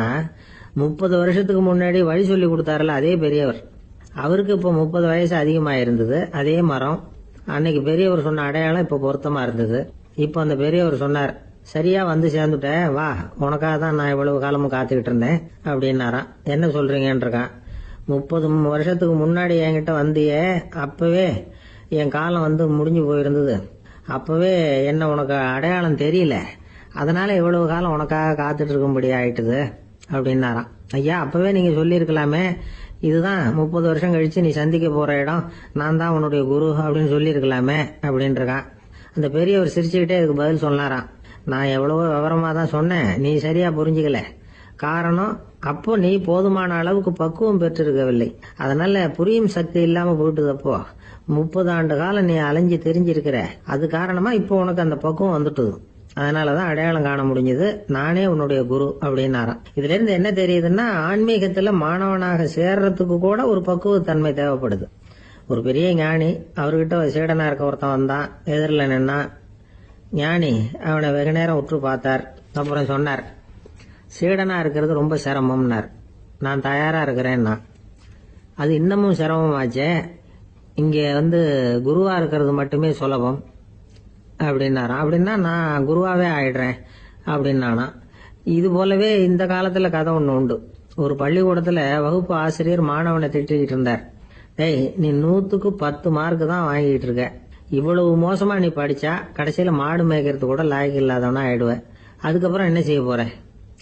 30 வருஷத்துக்கு முன்னாடி வழி சொல்லி கொடுத்தாருல அதே பெரியவர். அவருக்கு இப்போ 30 வயசு அதிகமா இருந்தது. அதே மரம். அன்னைக்கு பெரியவர் சொன்ன அடையாளம் இப்ப பொருத்தமா இருந்தது. இப்ப அந்த பெரியவர் சொன்னார், சரியா வந்து சேர்ந்துட்டேன், வா, உனக்காக தான் நான் இவ்வளவு காலமும் காத்துக்கிட்டு இருந்தேன் அப்படின்னாராம். என்ன சொல்றீங்கன்னு இருக்கான். 30 வருஷத்துக்கு முன்னாடி என்கிட்ட வந்தியே, அப்பவே என் காலம் வந்து முடிஞ்சு போயிருந்தது. அப்பவே என்ன உனக்கு அடையாளம் தெரியல, அதனால இவ்வளவு காலம் உனக்காக காத்துட்டு இருக்கும்படி ஆயிட்டுது அப்படின்னாராம். ஐயா, அப்பவே நீங்க சொல்லியிருக்கலாமே, இதுதான் 30 வருஷம் கழிச்சு நீ சந்திக்க போற இடம், நான் தான் உன்னுடைய குரு அப்படின்னு சொல்லியிருக்கலாமே அப்படின்றான். அந்த பெரியவர் சிரிச்சுக்கிட்டே இதுக்கு பதில் சொன்னாராம். நான் எவ்வளவோ விவரமா தான் சொன்னேன், நீ சரியா புரிஞ்சுக்கல. காரணம், அப்போ நீ போதுமான அளவுக்கு பக்குவம் பெற்றிருக்கவில்லை. அதனால புரியும் சக்தி இல்லாம போயிட்டுது. அப்போ 30 ஆண்டு காலம் நீ அலைஞ்சு தெரிஞ்சிருக்கிற, அது காரணமா இப்போ உனக்கு அந்த பக்குவம் வந்துட்டுது. அதனாலதான் அடையாளம் காண முடிஞ்சது, நானே உன்னுடைய குரு அப்படின்னாராம். இதுல இருந்து என்ன தெரியுதுன்னா, ஆன்மீகத்துல மாணவனாக சேர்றதுக்கு கூட ஒரு பக்குவத்தன்மை தேவைப்படுது. ஒரு பெரிய ஞானி, அவர்கிட்ட சீடனா இருக்க ஒருத்தன் வந்தான். எதிரில் நின்னா. ஞானி அவனை வெகு நேரம் உற்று பார்த்தார். அப்புறம் சொன்னார், சீடனா இருக்கிறது ரொம்ப சிரமம்னார். நான் தயாரா இருக்கிறேன்னா. அது இன்னமும் சிரமமாச்சே, இங்க வந்து குருவா இருக்கிறது மட்டுமே சுலபம் அப்படின்னாராம். அப்படின்னா நான் குருவாவே ஆயிடுறேன் அப்படின்னானா. இது போலவே இந்த காலத்துல கதை ஒண்ணு உண்டு. ஒரு பள்ளிக்கூடத்துல வகுப்பு ஆசிரியர் மாணவனை திட்டிக்கிட்டு இருந்தார். டேய், நீ 100க்கு 10 மார்க் தான் வாங்கிட்டு இருக்க. இவ்வளவு மோசமா நீ படிச்சா கடைசியில மாடு மேய்க்கிறது கூட லாய்க்கு இல்லாதவனா ஆயிடுவேன். அதுக்கப்புறம் என்ன செய்ய போற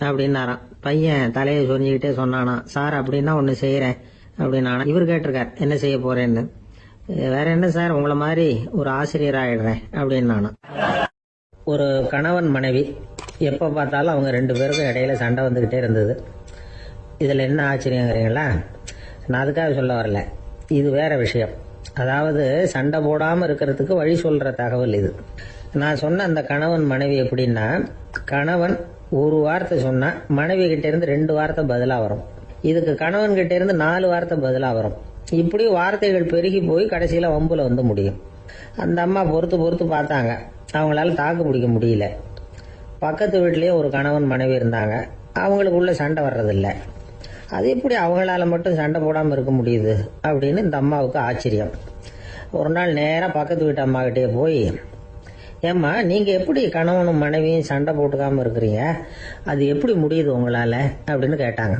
அப்படின்னாராம். பையன் தலையை சொரிஞ்சுக்கிட்டே சொன்னானா, சார் அப்படின்னா ஒண்ணு செய்யறேன் அப்படின்னானா. இவர் கேட்டிருக்கார், என்ன செய்ய போறேன்னு. வேற என்ன சார், உங்களை மாதிரி ஒரு ஆசிரியர் ஆயிடுறேன் அப்படின்னானா. ஒரு கணவன் மனைவி, எப்ப பார்த்தாலும் அவங்க 2 பேருக்கும் இடையில சண்டை வந்துகிட்டே இருந்தது. இதுல என்ன ஆச்சரியங்கிறீங்களா? நான் அதுக்காக சொல்ல வரல, இது வேற விஷயம். அதாவது சண்டை போடாம இருக்கிறதுக்கு வழி சொல்ற தகவல் இது. நான் சொன்ன அந்த கணவன் மனைவி எப்படின்னா, கணவன் ஒரு வார்த்தை சொன்னா மனைவி கிட்ட இருந்து 2 வார்த்தை பதிலா வரும். இதுக்கு கணவன் கிட்ட இருந்து 4 வார்த்தை பதிலா வரும். இப்படி வார்த்தைகள் பெருகி போய் கடைசியில வம்புல வந்து முடியும். அந்த அம்மா பொறுத்து பொறுத்து பார்த்தாங்க, அவங்களால தாக்கு பிடிக்க முடியல. பக்கத்து வீட்லயே ஒரு கணவன் மனைவி இருந்தாங்க. அவங்களுக்குள்ள சண்டை வர்றதில்ல. அது எப்படி அவங்களால மட்டும் சண்டை போடாம இருக்க முடியுது அப்படின்னு இந்த அம்மாவுக்கு ஆச்சரியம். ஒரு நாள் நேரா பக்கத்து வீட்டு அம்மா கிட்டே போய், ஏம்மா, நீங்க எப்படி கணவனும் மனைவியும் சண்டை போட்டுக்காம இருக்கிறீங்க, அது எப்படி முடியுது உங்களால அப்படின்னு கேட்டாங்க.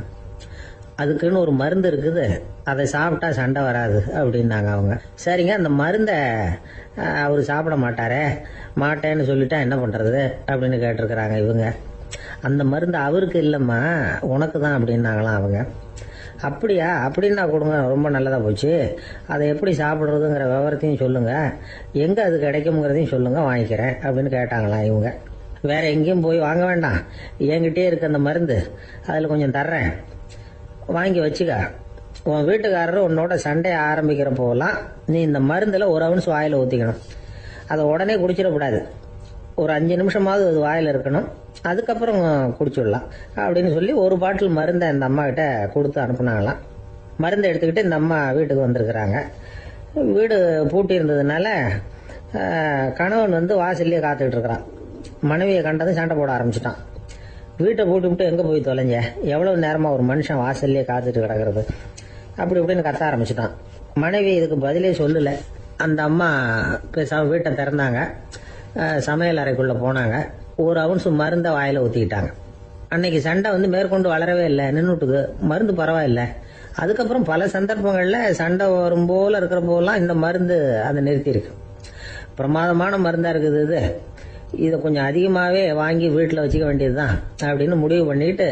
அதுக்குன்னு ஒரு மருந்து இருக்குது, அதை சாப்பிட்டா சண்டை வராது அப்படின்னாங்க அவங்க. சரிங்க, அந்த மருந்தை அவரு சாப்பிட மாட்டேன்னு சொல்லிட்டா என்ன பண்றது அப்படின்னு கேட்டிருக்கிறாங்க இவங்க. அந்த மருந்து அவருக்கு இல்லம்மா, உனக்கு தான் அப்படின்னாங்களாம் அவங்க. அப்படியா, அப்படின்னா கொடுங்க, ரொம்ப நல்லதா போச்சு. அதை எப்படி சாப்பிடுறதுங்கிற விவரத்தையும் சொல்லுங்க, எங்க அது கிடைக்கும்ங்கிறதையும் சொல்லுங்க, வாங்கிக்கிறேன் அப்படின்னு கேட்டாங்களாம் இவங்க. வேற எங்கேயும் போய் வாங்க வேண்டாம், என்கிட்டே இருக்க அந்த மருந்து அதில் கொஞ்சம் தர்றேன், வாங்கி வச்சுக்க. உன் வீட்டுக்காரர் உன்னோட சண்டையை ஆரம்பிக்கிற போகலாம் நீ இந்த மருந்தில் ஒரு அவுன்ஸ் வாயில் ஊற்றிக்கணும். அதை உடனே குடிச்சிடக்கூடாது, ஒரு 5 நிமிஷமாவது அது வாயில் இருக்கணும், அதுக்கப்புறம் குடிச்சிடலாம் அப்படின்னு சொல்லி ஒரு பாட்டில் மருந்தை இந்த அம்மா கிட்ட கொடுத்து அனுப்புனாங்களாம். மருந்தை எடுத்துக்கிட்டு இந்த அம்மா வீட்டுக்கு வந்திருக்கிறாங்க. வீடு பூட்டி இருந்ததுனால கணவன் வந்து வாசல்லையே காத்துக்கிட்டு இருக்கிறான். மனைவியை கண்டதும் சண்டை போட ஆரம்பிச்சிட்டான். வீட்டை பூட்டி விட்டு எங்கே போய் தொலைஞ்ச, எவ்வளவு நேரமாக ஒரு மனுஷன் வாசல்லையே காத்துட்டு கிடக்கிறது, அப்படி இப்படின்னு கத்த ஆரம்பிச்சிட்டான். மனைவி இதுக்கு பதிலே சொல்லலை. அந்த அம்மா பேசாம வீட்டை திறந்தாங்க, சமையல் அறைக்குள்ளே போனாங்க, ஒரு அவுன்ஸ் மருந்தை வாயில் ஊற்றிக்கிட்டாங்க. அன்னைக்கு சண்டை வந்து மேற்கொண்டு வளரவே இல்லை, நின்றுட்டுது. மருந்து பரவாயில்லை. அதுக்கப்புறம் பல சந்தர்ப்பங்களில் சண்டை வரும் போல இருக்கிற போலாம் இந்த மருந்து அதை நிறுத்தியிருக்கு. பிரமாதமான மருந்தாக இருக்குது இதை கொஞ்சம் அதிகமாகவே வாங்கி வீட்டில் வச்சுக்க வேண்டியது தான் அப்படின்னு முடிவு பண்ணிட்டு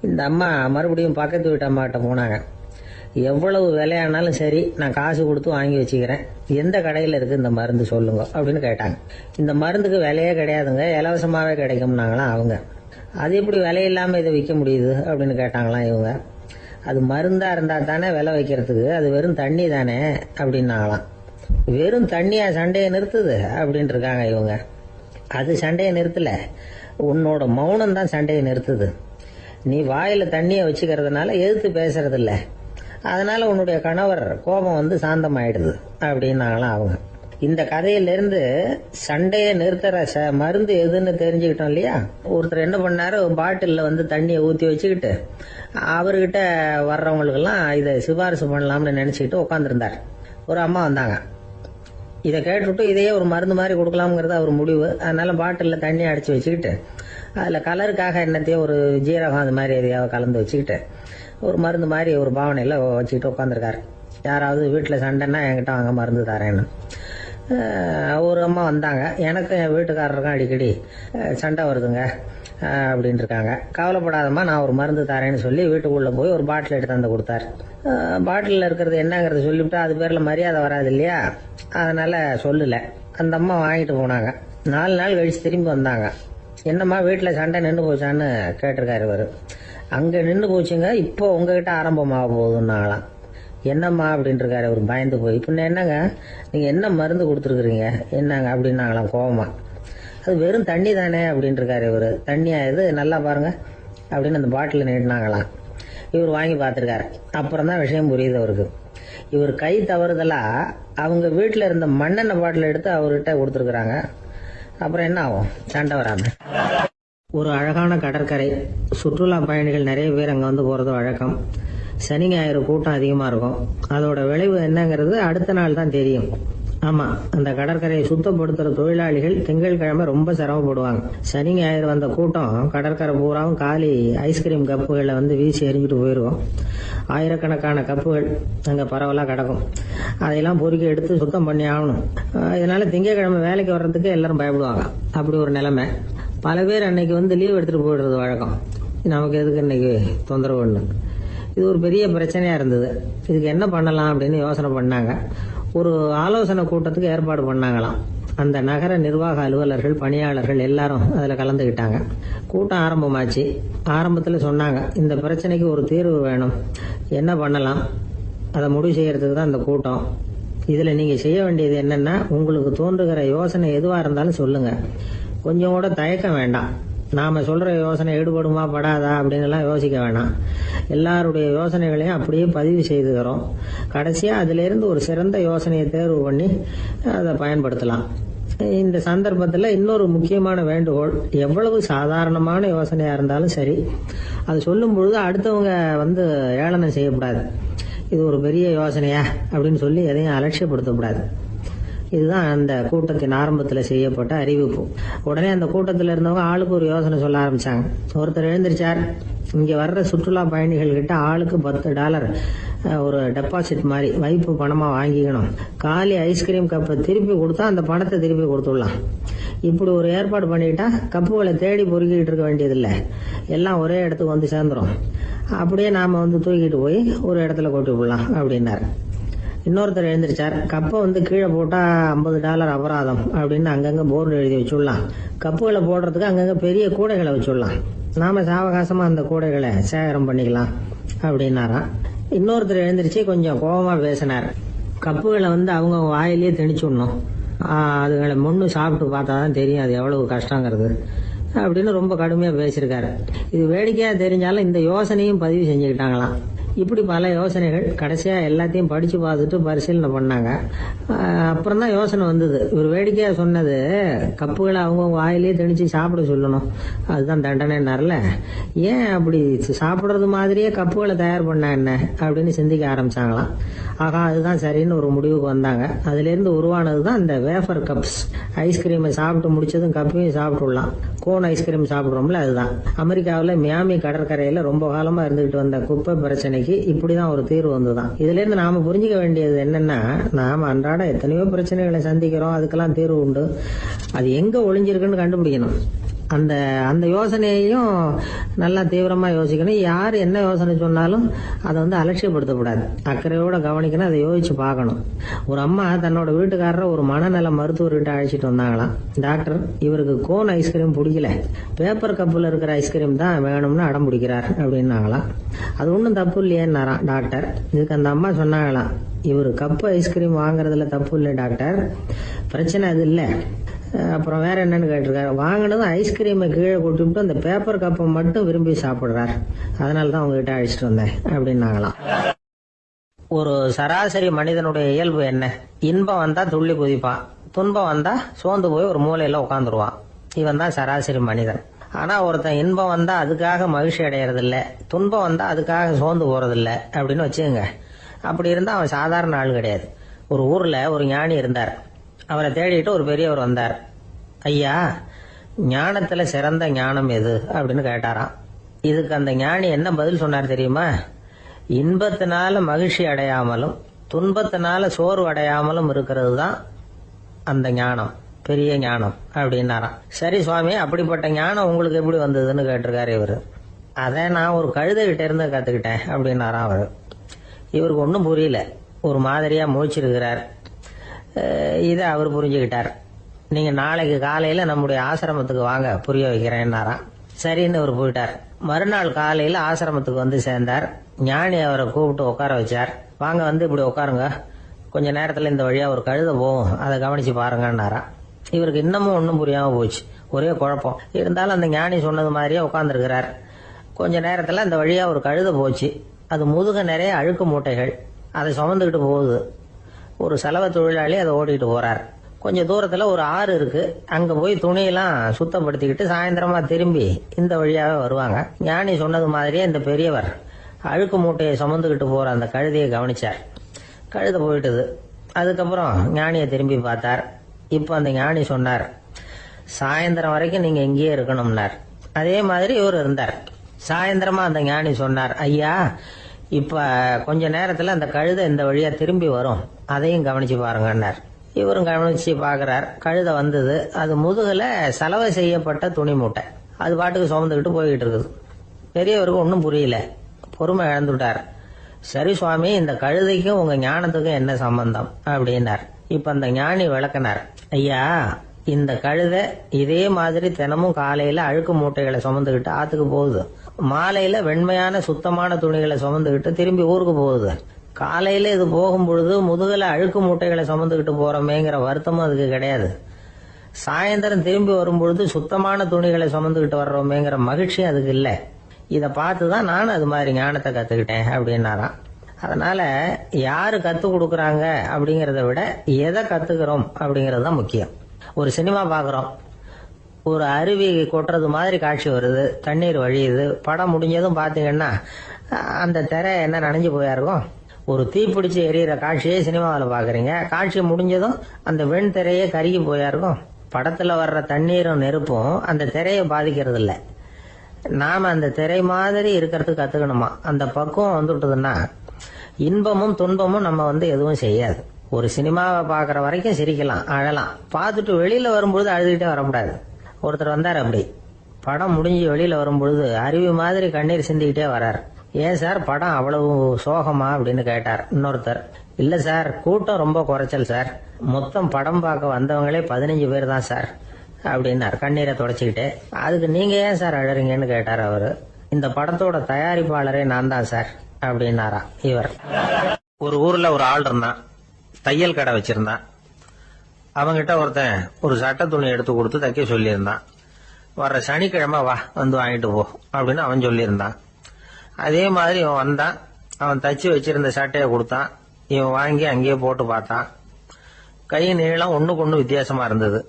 இந்த அம்மா மறுபடியும் பக்கத்து வீட்டு அம்மாகிட்ட போனாங்க. எவ்வளவு விலையானாலும் சரி, நான் காசு கொடுத்து வாங்கி வச்சுக்கிறேன், எந்த கடையில் இருக்குது இந்த மருந்து சொல்லுங்க அப்படின்னு கேட்டாங்க. இந்த மருந்துக்கு விலையே கிடையாதுங்க, இலவசமாகவே கிடைக்கும்னாங்களாம் அவங்க. அது எப்படி விலையில்லாமல் இதை விற்க முடியுது அப்படின்னு கேட்டாங்களாம் இவங்க. அது மருந்தாக இருந்தால் தானே விலை வைக்கிறதுக்கு, அது வெறும் தண்ணி தானே அப்படின்னாங்களாம். வெறும் தண்ணியாக சண்டையை நிறுத்துது அப்படின்ட்டு இருக்காங்க இவங்க. அது சண்டையை நிறுத்தலை, உன்னோட மௌனம் தான் சண்டையை நிறுத்துது. நீ வாயில் தண்ணியை வச்சுக்கிறதுனால எதிர்த்து பேசுறதில்ல, அதனால உன்னுடைய கணவர் கோபம் வந்து சாந்தமாயிடுது அப்படின்னாங்களாம் அவங்க. இந்த கதையிலிருந்து சண்டையை நிறுத்துற மருந்து எதுன்னு தெரிஞ்சுக்கிட்டோம் இல்லையா. ஒருத்தர் என்ன பண்ணாரு, பாட்டிலில் வந்து தண்ணியை ஊற்றி வச்சுக்கிட்டு அவர்கிட்ட வர்றவங்களுக்கெல்லாம் இதை சிபாரிசு பண்ணலாம்னு நினச்சிக்கிட்டு உட்காந்துருந்தார். ஒரு அம்மா வந்தாங்க. இதை கேட்டுவிட்டு இதையே ஒரு மருந்து மாதிரி கொடுக்கலாம்ங்கிறது அவர் முடிவு. அதனால பாட்டிலில் தண்ணி அடித்து வச்சுக்கிட்டு அதில் கலருக்காக என்னத்தையும் ஒரு ஜீரகம் அது மாதிரி எதையாவது கலந்து வச்சுக்கிட்டு ஒரு மருந்து மாதிரி ஒரு பாவனையில் வச்சுக்கிட்டு உட்காந்துருக்காரு. யாராவது வீட்டில் சண்டைன்னா என்கிட்ட வாங்க மருந்து தரேன்னு. ஒரு அம்மா வந்தாங்க. எனக்கு என் வீட்டுக்காரருக்கும் அடிக்கடி சண்டை வருதுங்க அப்படின்ட்டு இருக்காங்க. கவலைப்படாதம்மா, நான் ஒரு மருந்து தரேன்னு சொல்லி வீட்டுக்குள்ளே போய் ஒரு பாட்டில் எடுத்து வந்து கொடுத்தாரு. பாட்டிலில் இருக்கிறது என்னங்கிறது சொல்லிவிட்டா அது பேரில் மரியாதை வராது இல்லையா, அதனால் சொல்லலை. அந்த அம்மா வாங்கிட்டு போனாங்க. 4 நாள் கழித்து திரும்பி வந்தாங்க. என்னம்மா வீட்டில் சண்டை நின்று போச்சான்னு கேட்டிருக்காரு இவர். அங்கே நின்று போச்சுங்க, இப்போ உங்ககிட்ட ஆரம்பமாக போகுதுன்னாங்களாம். என்னம்மா அப்படின்ட்டு இருக்காரு அவர் பயந்து போய். பின்ன என்னங்க, நீங்கள் என்ன மருந்து கொடுத்துருக்குறீங்க என்னங்க அப்படின்னாங்களாம் கோவமா. அது வெறும் தண்ணி தானே அப்படின்ட்டு இருக்காரு இவர். தண்ணியா இது, நல்லா பாருங்க அப்படின்னு அந்த பாட்டில் நீட்டினாங்களாம். இவர் வாங்கி பார்த்துருக்காரு. அப்புறம் தான் விஷயம் புரியுது அவருக்கு. இவர் கை தவறுதலா அவங்க வீட்டில் இருந்த மண்ணெண்ணெய் பாட்டில் எடுத்து அவர்கிட்ட கொடுத்துருக்குறாங்க. அப்புறம் என்ன ஆகும், சண்டை வராம. ஒரு அழகான கடற்கரை, சுற்றுலா பயணிகள் நிறைய பேர் அங்கே வந்து போகிறது வழக்கம். சனி ஞாயிறு கூட்டம் அதிகமாக இருக்கும். அதோட விளைவு என்னங்கிறது அடுத்த நாள் தான் தெரியும். ஆமாம், அந்த கடற்கரையை சுத்தப்படுத்துகிற தொழிலாளிகள் திங்கட்கிழமை ரொம்ப சிரமப்படுவாங்க. சனி ஞாயிறு வந்த கூட்டம் கடற்கரை பூராவும் காலி ஐஸ்கிரீம் கப்புகளை வந்து வீசி எறிஞ்சிட்டு போயிடுவோம். ஆயிரக்கணக்கான கப்புகள் அங்கே பரவலாக கிடக்கும். அதையெல்லாம் பொறுக்கி எடுத்து சுத்தம் பண்ணி ஆகணும். இதனால திங்கட்கிழமை வேலைக்கு வர்றதுக்கு எல்லாரும் பயப்படுவாங்க. அப்படி ஒரு நிலைமை. பல பேர் அன்னைக்கு வந்து லீவ் எடுத்துகிட்டு போயிடுறது வழக்கம். நமக்கு எதுக்கு இன்னைக்கு தொந்தரவுன்னு. இது ஒரு பெரிய பிரச்சனையாக இருந்தது. இதுக்கு என்ன பண்ணலாம் அப்படின்னு யோசனை பண்ணாங்க. ஒரு ஆலோசனை கூட்டத்துக்கு ஏற்பாடு பண்ணாங்களாம். அந்த நகர நிர்வாக அலுவலர்கள், பணியாளர்கள் எல்லாரும் அதில் கலந்துக்கிட்டாங்க. கூட்டம் ஆரம்பமாச்சு. ஆரம்பத்தில் சொன்னாங்க, இந்த பிரச்சனைக்கு ஒரு தீர்வு வேணும், என்ன பண்ணலாம், அதை முடிவு செய்யறதுக்கு தான் இந்த கூட்டம். இதில் நீங்கள் செய்ய வேண்டியது என்னென்னா, உங்களுக்கு தோன்றுகிற யோசனை எதுவாக இருந்தாலும் சொல்லுங்கள், கொஞ்சம் கூட தயக்கம் வேண்டாம். நாம் சொல்கிற யோசனை ஈடுபடுமா படாதா அப்படின்னுலாம் யோசிக்க வேணாம். எல்லாருடைய யோசனைகளையும் அப்படியே பதிவு செய்துக்கிறோம். கடைசியாக அதிலிருந்து ஒரு சிறந்த யோசனையை தேர்வு பண்ணி அதை பயன்படுத்தலாம். இந்த சந்தர்ப்பத்தில் இன்னொரு முக்கியமான வேண்டுகோள், எவ்வளவு சாதாரணமான யோசனையாக இருந்தாலும் சரி, அது சொல்லும் பொழுது அடுத்தவங்க வந்து ஏளனம் செய்யக்கூடாது. இது ஒரு பெரிய யோசனையா அப்படின்னு சொல்லி எதையும் அலட்சியப்படுத்தக்கூடாது. இதுதான் அந்த கூட்டத்தின் ஆரம்பத்தில் செய்யப்பட்ட அறிவிப்பு. உடனே அந்த கூட்டத்தில் இருந்தவங்க ஆளுக்கு ஒரு யோசனை சொல்ல ஆரம்பிச்சாங்க. ஒருத்தர் எழுந்திருச்சார், இங்கே வர்ற சுற்றுலா பயணிகள் கிட்ட ஆளுக்கு $10 ஒரு டெபாசிட் மாதிரி வைப்பு பணமாக வாங்கிக்கணும். காலி ஐஸ்கிரீம் கப்பை திருப்பி கொடுத்தா அந்த பணத்தை திருப்பி கொடுத்துடலாம். இப்படி ஒரு ஏற்பாடு பண்ணிக்கிட்டா கப்புகளை தேடி பொறுக்கிட்டு இருக்க வேண்டியதில்லை, எல்லாம் ஒரே இடத்துக்கு வந்து சேர்ந்துடும். அப்படியே நாம் வந்து தூக்கிட்டு போய் ஒரு இடத்துல கொட்டி விடலாம் அப்படின்னாரு. இன்னொருத்தர் எழுந்திருச்சார், கப்பை கீழே போட்டா $50 அபராதம் அப்படின்னு அங்கங்க போர்டு எழுதி வச்சுடலாம். கப்புகளை போடுறதுக்கு அங்கங்க பெரிய கூடைகளை வச்சுடலாம். நாம சாவகாசமா அந்த கூடைகளை சேகரம் பண்ணிக்கலாம் அப்படின்னாராம். இன்னொருத்தர் எழுந்திருச்சு கொஞ்சம் கோபமா பேசினார். கப்புகளை அவங்க வாயிலேயே திணிச்சுடணும், அதுகளை முன்னு சாப்பிட்டு பார்த்தாதான் தெரியும் அது எவ்வளவு கஷ்டங்கிறது அப்படின்னு ரொம்ப கடுமையா பேசியிருக்காரு. இது வேடிக்கையா தெரிஞ்சாலும் இந்த யோசனையும் பதிவு செஞ்சுக்கிட்டாங்களாம். இப்படி பல யோசனைகள். கடைசியா எல்லாத்தையும் படிச்சு பார்த்துட்டு பரிசீலனை பண்ணாங்க. அப்புறம் தான் யோசனை வந்தது. இவர் வேடிக்கையா சொன்னது கப்புகளை அவங்க வாயிலே திணிச்சு சாப்பிட சொல்லணும், அதுதான் தண்டனைன்னார்ல. ஏன் அப்படி சாப்பிடுறது மாதிரியே கப்புகளை தயார் பண்ண என்ன அப்படின்னு சிந்திக்க ஆரம்பிச்சாங்களாம். ஆகா, அதுதான் சரின்னு ஒரு முடிவுக்கு வந்தாங்க. அதுல இருந்து உருவானது தான் இந்த வேஃபர் கப்ஸ். ஐஸ்கிரீமை சாப்பிட்டு முடிச்சதும் கப்பையும் சாப்பிட்டுடலாம். கோன் ஐஸ்கிரீம் சாப்பிடுறோம்ல, அதுதான். அமெரிக்காவில் மியாமி கடற்கரையில ரொம்ப காலமா இருந்துகிட்டு வந்த குப்பை பிரச்சனைக்கு இப்படிதான் ஒரு தீர்வு வந்துதான். இதுல இருந்து நாம புரிஞ்சுக்க வேண்டியது என்னன்னா, நாம அன்றாட எத்தனையோ பிரச்சனைகளை சந்திக்கிறோம், அதுக்கெல்லாம் தீர்வு உண்டு. அது எங்க ஒளிஞ்சிருக்குன்னு கண்டுபிடிக்கணும். அந்த அந்த யோசனையையும் நல்லா தீவிரமா யோசிக்கணும். யார் என்ன யோசனை சொன்னாலும் அதை அலட்சியப்படுத்தக்கூடாது, அக்கறையோட கவனிக்கணும், அதை யோசிச்சு பார்க்கணும். ஒரு அம்மா தன்னோட வீட்டுக்காரரை ஒரு மனநல மருத்துவர்கிட்ட அழைச்சிட்டு வந்தாங்களாம். டாக்டர், இவருக்கு கோன் ஐஸ்கிரீம் பிடிக்கல, பேப்பர் கப்பில் இருக்கிற ஐஸ்கிரீம் தான் வேணும்னு அடம் பிடிக்கிறார் அப்படின்னாங்களாம். அது ஒன்றும் தப்பு இல்லையேன்னாராம் டாக்டர். இதுக்கு அந்த அம்மா சொன்னாங்களாம், இவர் கப்பு ஐஸ்கிரீம் வாங்குறதுல தப்பு இல்லை டாக்டர், பிரச்சனை அது இல்லை. அப்புறம் வேற என்னன்னு கேட்டிருக்காரு. வாங்கினதும் ஐஸ்கிரீமை கீழே கொட்டிவிட்டு அந்த பேப்பர் கப்பை மட்டும் விரும்பி சாப்பிடுறார், அதனால தான் உங்ககிட்ட அழைச்சிட்டு வந்தேன் அப்படின்னாங்களாம். ஒரு சராசரி மனிதனுடைய இயல்பு என்ன? இன்பம் வந்தா துள்ளி குதிப்பான், துன்பம் வந்தா சோர்ந்து போய் ஒரு மூலையில உட்காந்துருவான். இவன் தான் சராசரி மனிதன். ஆனா ஒருத்தன் இன்பம் வந்தா அதுக்காக மகிழ்ச்சி அடையறது இல்ல, துன்பம் வந்தா அதுக்காக சோர்ந்து போறது இல்ல அப்படின்னு வச்சுக்கோங்க. அப்படி இருந்தா அவன் சாதாரண ஆள் கிடையாது. ஒரு ஊர்ல ஒரு ஞானி இருந்தார். அவரை தேடிட்டு ஒரு பெரியவர் வந்தார். ஐயா, ஞானத்துல சிறந்த ஞானம் எது அப்படின்னு கேட்டாராம். இதுக்கு அந்த ஞானி என்ன பதில் சொன்னார் தெரியுமா? இன்பத்தினால மகிழ்ச்சி அடையாமலும் துன்பத்தினால சோர்வு அடையாமலும் இருக்கிறது தான் அந்த ஞானம், பெரிய ஞானம் அப்படின்னாராம். சரி சுவாமி, அப்படிப்பட்ட ஞானம் உங்களுக்கு எப்படி வந்ததுன்னு கேட்டிருக்காரு இவரு. அதை நான் ஒரு கழுதைகிட்ட இருந்து கத்துக்கிட்டேன் அப்படின்னாராம் அவரு. இவருக்கு ஒன்றும் புரியல, ஒரு மாதிரியா முழிச்சிருக்கிறார். இதை அவர் புரிஞ்சுக்கிட்டார். நீங்க நாளைக்கு காலையில நம்முடைய ஆசிரமத்துக்கு வாங்க, புரிய வைக்கிறேன்னாராம். சரின்னு அவர் போயிட்டார். மறுநாள் காலையில ஆசிரமத்துக்கு சேர்ந்தார். ஞானி அவரை கூப்பிட்டு உட்கார வச்சார். வாங்க இப்படி உட்காருங்க, கொஞ்ச நேரத்துல இந்த வழியா ஒரு கழுதை போகும், அதை கவனிச்சு பாருங்கன்னாராம். இவருக்கு இன்னமும் ஒன்றும் புரியாம போச்சு, ஒரே குழப்பம். இருந்தாலும் அந்த ஞானி சொன்னது மாதிரியே உட்கார்ந்துருக்கிறார். கொஞ்ச நேரத்துல அந்த வழியா ஒரு கழுதை போச்சு. அது முதுக நிறைய அழுக்கு மூட்டைகள், அதை சுமந்துக்கிட்டு போகுது. ஒரு சலவை தொழிலாளி அதை ஓடிட்டு போறார். கொஞ்சம் தூரத்துல ஒரு ஆறு இருக்கு, அங்க போய் துணியெல்லாம் சுத்தப்படுத்திக்கிட்டு சாயந்தரமா திரும்பி இந்த வழியாவே வருவாங்க. ஞானி சொன்னது மாதிரியே இந்த பெரியவர் அழுக்கு மூட்டையை சுமந்துக்கிட்டு போற அந்த கழுதையை கவனிச்சார். கழுதை போயிட்டுது. அதுக்கப்புறம் ஞானியை திரும்பி பார்த்தார். இப்ப அந்த ஞானி சொன்னார், சாயந்தரம் வரைக்கும் நீங்க இங்கேயே இருக்கணும்னார். அதே மாதிரி இவர் இருந்தார். சாயந்தரமா அந்த ஞானி சொன்னார், ஐயா, இப்ப கொஞ்ச நேரத்துல அந்த கழுதை இந்த வழியா திரும்பி வரும், அதையும் கவனிச்சு பாருங்கன்னார். இவரும் கவனிச்சு பாக்குறார். கழுதை வந்தது. அது முதுகுல சலவை செய்யப்பட்ட துணி மூட்டை, அது பாட்டுக்கு சுமந்துக்கிட்டு போய்கிட்டு இருக்குது. பெரியவருக்கு ஒன்றும் புரியல, பொறுமை இழந்துட்டார். சரி சுவாமி, இந்த கழுதைக்கும் உங்க ஞானத்துக்கும் என்ன சம்பந்தம் அப்படின்னார். இப்ப அந்த ஞானி விளக்கினார். ஐயா, இந்த கழுதை இதே மாதிரி தினமும் காலையில அழுக்கு மூட்டைகளை சுமந்துக்கிட்டு ஆத்துக்கு போகுது, மாலையில வெண்மையான சுத்தமான துணிகளை சுமந்துக்கிட்டு திரும்பி ஊருக்கு போகுது. காலையில இது போகும் பொழுது முதுகுல அழுக்கு மூட்டைகளை சுமந்துக்கிட்டு போறோமேங்கிற வருத்தமும் அதுக்கு கிடையாது. சாயந்தரம் திரும்பி வரும்பொழுது சுத்தமான துணிகளை சுமந்துக்கிட்டு வர்றோமேங்கிற மகிழ்ச்சி அதுக்கு இல்லை. இதை பார்த்துதான் நான் அது மாதிரி ஞானத்தை கத்துக்கிட்டேன் அப்படின்னாராம். அதனால யாரு கத்து கொடுக்கறாங்க அப்படிங்கறத விட எதை கத்துக்கிறோம் அப்படிங்கறது தான் முக்கியம். ஒரு சினிமா பாக்குறோம், ஒரு அருவி கொட்டுறது மாதிரி காட்சி வருது, தண்ணீர் வழியுது. படம் முடிஞ்சதும் பாத்தீங்கன்னா அந்த திரை என்ன நனைஞ்சு போயா இருக்கும். ஒரு தீப்பிடிச்சு எரியிற காட்சியே சினிமாவில் பாக்குறீங்க, காட்சி முடிஞ்சதும் அந்த வெண் திரையே கருகி போயா இருக்கும். படத்துல வர்ற தண்ணீரும் நெருப்பும் அந்த திரையை பாதிக்கிறது இல்லை. நாம அந்த திரை மாதிரி இருக்கிறதுக்கு கத்துக்கணுமா. அந்த பக்குவம் வந்துட்டதுன்னா இன்பமும் துன்பமும் நம்ம எதுவும் செய்யாது. ஒரு சினிமாவை பாக்குற வரைக்கும் சிரிக்கலாம், அழலாம். பார்த்துட்டு வெளியில வரும்பொழுது அழுதுகிட்டே வரக்கூடாது. ஒருத்தர் வந்தார், அப்படி படம் முடிஞ்சு வெளியில வரும்பொழுது அருவி மாதிரி கண்ணீர் சிந்திக்கிட்டே வர்றார். ஏன் சார், படம் அவ்வளவு சோகமா அப்படின்னு கேட்டார். இன்னொருத்தர், இல்ல சார், கூட்டம் ரொம்ப குறைச்சல் சார். மொத்தம் படம் பார்க்க வந்தவங்களே 15 பேர் தான் சார் அப்படின்னார் கண்ணீரை தொடச்சிக்கிட்டே. அதுக்கு நீங்க ஏன் சார் அழறீங்கன்னு கேட்டார் அவரு. இந்த படத்தோட தயாரிப்பாளரே நான் தான் சார் அப்படின்னாரா இவர். ஒரு ஊர்ல ஒரு ஆள் இருந்தான், தையல் கடை வச்சிருந்தான். அவங்கிட்ட ஒருத்தன் ஒரு சட்டை துணி எடுத்து கொடுத்து தைக்க சொல்லியிருந்தான். வர்ற சனிக்கிழமை வா வந்து வாங்கிட்டு போ அப்படின்னு அவன் சொல்லியிருந்தான். அதே மாதிரி இவன் வந்தான். அவன் தச்சு வச்சிருந்த சட்டையை கொடுத்தான். இவன் வாங்கி அங்கேயே போட்டு பார்த்தான். கை நீளம் ஒண்ணுக்கு ஒண்ணு வித்தியாசமா இருந்தது.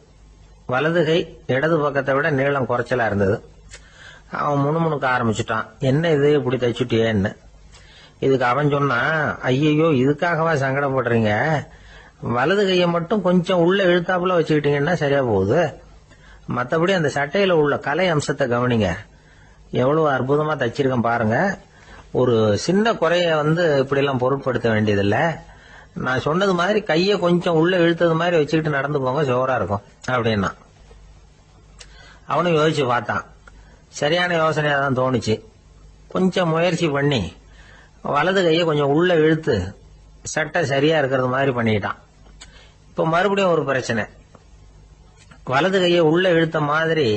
வலது கை இடது பக்கத்தை விட நீளம் குறைச்சலா இருந்தது. அவன் முணுமுணுக்க ஆரம்பிச்சுட்டான், என்ன இது இப்படி தைச்சுட்டியேன்னு. இதுக்கு அவன் சொன்னான், ஐயோ இதுக்காகவா சங்கடப்படுறீங்க, வலது கையை மட்டும் கொஞ்சம் உள்ள இழுத்தாப்புல வச்சுக்கிட்டீங்கன்னா சரியா போகுது. மற்றபடி அந்த சட்டையில உள்ள கலை அம்சத்தை கவனிங்க, எவ்வளவு அற்புதமா தச்சிருக்கேன் பாருங்க. ஒரு சின்ன குறைய இப்படி எல்லாம் பொருட்படுத்த வேண்டியதில்லை. நான் சொன்னது மாதிரி கையை கொஞ்சம் உள்ள இழுத்தது மாதிரி வச்சுக்கிட்டு நடந்து போங்க, ஜோரா இருக்கும் அப்படின்னா. அவனும் யோசிச்சு பார்த்தான். சரியான யோசனையா தான் தோணுச்சு. கொஞ்சம் முயற்சி பண்ணி வலது கையை கொஞ்சம் உள்ள இழுத்து சட்டை சரியா இருக்கிறது மாதிரி பண்ணிட்டான். இப்ப மறுபடியும் ஒரு பிரச்சனை. வலது கையை உள்ள இழுத்த மாதிரி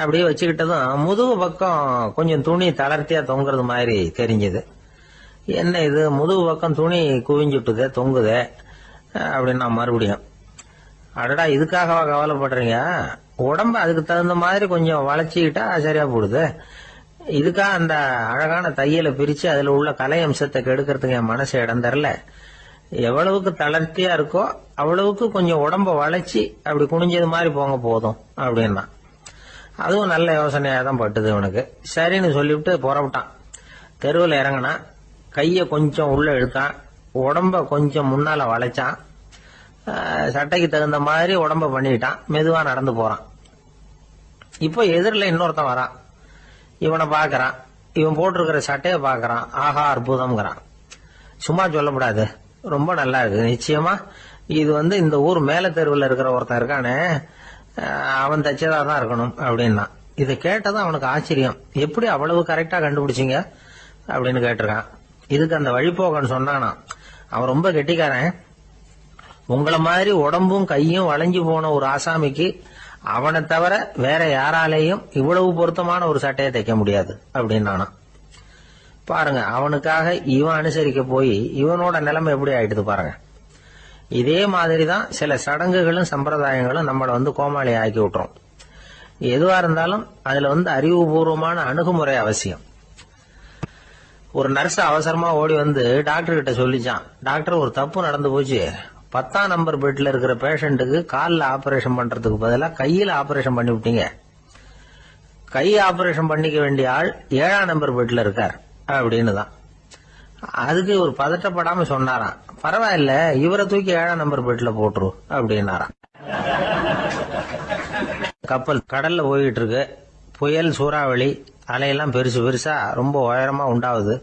அப்படியே வச்சுக்கிட்டதும் முதுகு பக்கம் கொஞ்சம் துணி தளர்த்தியா தொங்குறது மாதிரி தெரிஞ்சது. என்ன இது, முதுகு பக்கம் துணி குவிஞ்சுட்டுதே தொங்குதே அப்படின்னா மறுபடியும், அடடா இதுக்காகவா கவலைப்படுறீங்க, உடம்ப அதுக்கு தகுந்த மாதிரி கொஞ்சம் வளைச்சிக்கிட்டா சரியா போடுது. இதுக்காக அந்த அழகான தையலை பிரிச்சு அதுல உள்ள கலை அம்சத்தை கெடுக்கிறதுக்கு என் மனசு இடம் தரல. எவ்வளவுக்கு தளர்த்தியா இருக்கோ அவ்வளவுக்கு கொஞ்சம் உடம்ப வளைச்சி அப்படி குனிஞ்சது மாதிரி போங்க போதும் அப்படின்னா. அதுவும் நல்ல யோசனையா தான் பட்டுது இவனுக்கு. சரின்னு சொல்லிவிட்டு புறப்பட்டான். தெருவில் இறங்கினான். கைய கொஞ்சம் உள்ள இழுத்தான், உடம்ப கொஞ்சம் முன்னால வளைச்சான், சட்டைக்கு தகுந்த மாதிரி உடம்ப பண்ணிட்டான். மெதுவா நடந்து போறான். இப்போ எதிரில் இன்னொருத்தன் வரான். இவனை பாக்குறான். இவன் போட்டிருக்கிற சட்டையை பாக்குறான். ஆஹா அற்புதம்ங்கிறான். சும்மா சொல்லக்கூடாது, ரொம்ப நல்லா இருக்கு நிச்சயமா. இது இந்த ஊர் மேல தெருவில் இருக்கிற ஒருத்தன் இருக்கானே, அவன் தச்சதா தான் இருக்கணும் அப்படின்னா. இதை கேட்டதான் அவனுக்கு ஆச்சரியம். எப்படி அவ்வளவு கரெக்டா கண்டுபிடிச்சிங்க அப்படின்னு கேட்டிருக்கான். இதுக்கு அந்த வழிபோகன்னு சொன்னானா, அவன் ரொம்ப கெட்டிக்காரன். உங்களை மாதிரி உடம்பும் கையும் வளைஞ்சு போன ஒரு ஆசாமிக்கு அவனை தவிர வேற யாராலேயும் இவ்வளவு பொருத்தமான ஒரு சட்டையை தைக்க முடியாது அப்படின்னானா. பாருங்க, அவனுக்காக இவன் அனுசரிக்க போய் இவனோட நிலைமை எப்படி ஆயிடுது பாருங்க. இதே மாதிரிதான் சில சடங்குகளும் சம்பிரதாயங்களும் நம்மளை கோமாளி ஆக்கி விட்டுரும். எதுவா இருந்தாலும் அதுல அறிவுபூர்வமான அணுகுமுறை அவசியம். ஒரு நர்ஸ் அவசரமா ஓடி டாக்டர் கிட்ட சொல்லிச்சான், டாக்டர் ஒரு தப்பு நடந்து போச்சு, 10ஆம் நம்பர் பெட்ல இருக்கிற பேஷண்ட்டுக்கு காலில் ஆபரேஷன் பண்றதுக்கு பதிலாக கையில ஆபரேஷன் பண்ணி விட்டீங்க. கை ஆபரேஷன் பண்ணிக்க வேண்டிய ஆள் 7ஆம் நம்பர் பெட்ல இருக்கார் அப்படின்னு தான். அதுக்கு ஒரு பதட்டப்படாம சொன்னாராம், பரவாயில்ல இவரை தூக்கி 7ஆம் நம்பர் பெட்ல போட்டுரு அப்படின்னாராம். கப்பல் கடல்ல போயிட்டு இருக்கு. புயல், சூறாவளி, அலையெல்லாம் பெருசு பெருசா ரொம்ப உயரமா உண்டாகுது.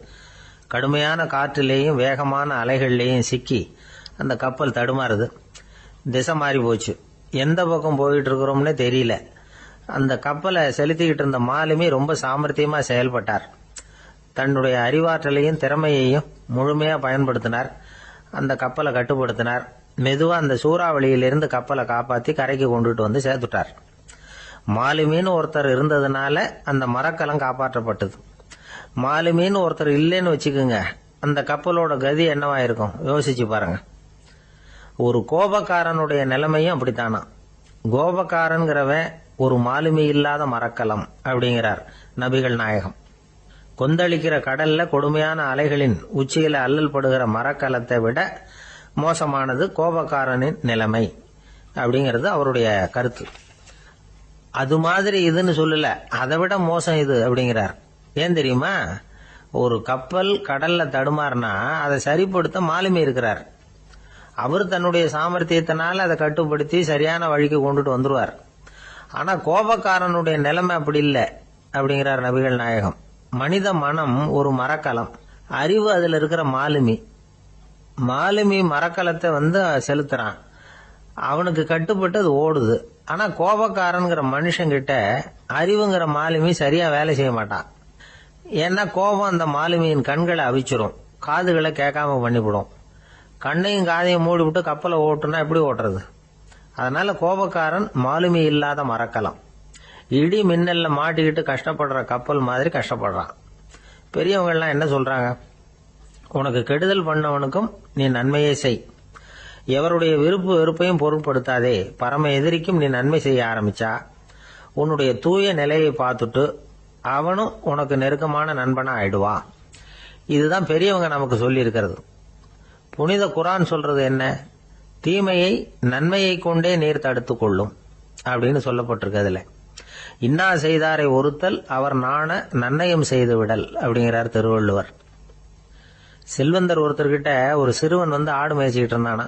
கடுமையான காற்றிலேயும் வேகமான அலைகள்லேயும் சிக்கி அந்த கப்பல் தடுமாறுது. திசை மாறி போச்சு. எந்த பக்கம் போயிட்டு இருக்கிறோம்னே தெரியல. அந்த கப்பலை செலுத்திக்கிட்டு இருந்த மாலுமி ரொம்ப சாமர்த்தியமா செயல்பட்டார். தன்னுடைய அறிவாற்றலையும் திறமையையும் முழுமையா பயன்படுத்தினார். அந்த கப்பலை கட்டுப்படுத்தினார். மெதுவா அந்த சூறாவளியிலிருந்து கப்பலை காப்பாத்தி கரைக்கு கொண்டுட்டு சேர்த்துட்டார். மாலுமின்னு ஒருத்தர் இருந்ததுனால அந்த மரக்கலம் காப்பாற்றப்பட்டது. மாலுமின்னு ஒருத்தர் இல்லைன்னு வச்சுக்கோங்க, அந்த கப்பலோட கதி என்னவா இருக்கும் யோசிச்சு பாருங்க. ஒரு கோபக்காரனுடைய நிலைமையும் அப்படித்தானா. கோபக்காரன்கிறவன் ஒரு மாலுமி இல்லாத மரக்கலம் அப்படிங்கிறார் நபிகள் நாயகம். கொந்தளிக்கிற கடல்ல கொடுமையான அலைகளின் உச்சியில அல்லல் படுகிற மரக்கலத்தை விட மோசமானது கோபக்காரனின் நிலைமை அப்படிங்கிறது அவருடைய கருத்து. அது மாதிரி இதுன்னு சொல்லல, அதை விட மோசம் இது அப்படிங்கிறார். ஏன் தெரியுமா? ஒரு கப்பல் கடல்ல தடுமாறினா அதை சரிப்படுத்த மாலுமி இருக்கிறார். அவர் தன்னுடைய சாமர்த்தியத்தினால அதை கட்டுப்படுத்தி சரியான வழிக்கு கொண்டுட்டு வந்துருவார். ஆனா கோபக்காரனுடைய நிலைமை அப்படி இல்லை அப்படிங்கிறார் நபிகள் நாயகம். மனித மனம் ஒரு மரக்கலம், அறிவு அதுல இருக்கிற மாலுமி. மாலுமி மரக்கலத்தை செலுத்துறான், அவனுக்கு கட்டுப்பட்டு அது ஓடுது. ஆனா கோபக்காரன்கிற மனுஷங்கிட்ட அறிவுங்கிற மாலுமி சரியா வேலை செய்ய மாட்டான். ஏன்னா கோபம் அந்த மாலுமியின் கண்களை அவிச்சிரும், காதுகளை கேட்காம பண்ணிவிடும். கண்ணையும் காதையும் மூடி விட்டு கப்பலை ஓட்டுனா எப்படி ஓட்டுறது? அதனால கோபக்காரன் மாலுமி இல்லாத மரக்கலம். இடி மின்னல்ல மாட்டிக்கிட்டு கஷ்டப்படுற கப்பல் மாதிரி கஷ்டப்படுறான். பெரியவங்கள்லாம் என்ன சொல்றாங்க? உனக்கு கெடுதல் பண்ணவனுக்கும் நீ நன்மையே செய். எவருடைய விருப்பு வெறுப்பையும் பொருட்படுத்தாதே. பரம எதிரிக்கும் நீ நன்மை செய்ய ஆரம்பிச்சா உன்னுடைய தூய நிலையை பார்த்துட்டு அவனும் உனக்கு நெருக்கமான நண்பனா ஆயிடுவான். இதுதான் பெரியவங்க நமக்கு சொல்லி இருக்கிறது. புனித குர்ஆன் சொல்றது என்ன? தீமையை நன்மையை கொண்டே நீர் தடுத்து கொள்ளும் அப்படின்னு சொல்லப்பட்டிருக்கு. அதுல இன்னா செய்தாரை ஒருத்தல் அவர் நாண நன்னயம் செய்து விடல் அப்படிங்கிறார் திருவள்ளுவர். செல்வந்தர் ஒருத்தர்கிட்ட ஒரு சிறுவன் வந்து ஆடு மேய்ச்சிக்கிட்டு இருந்தானா.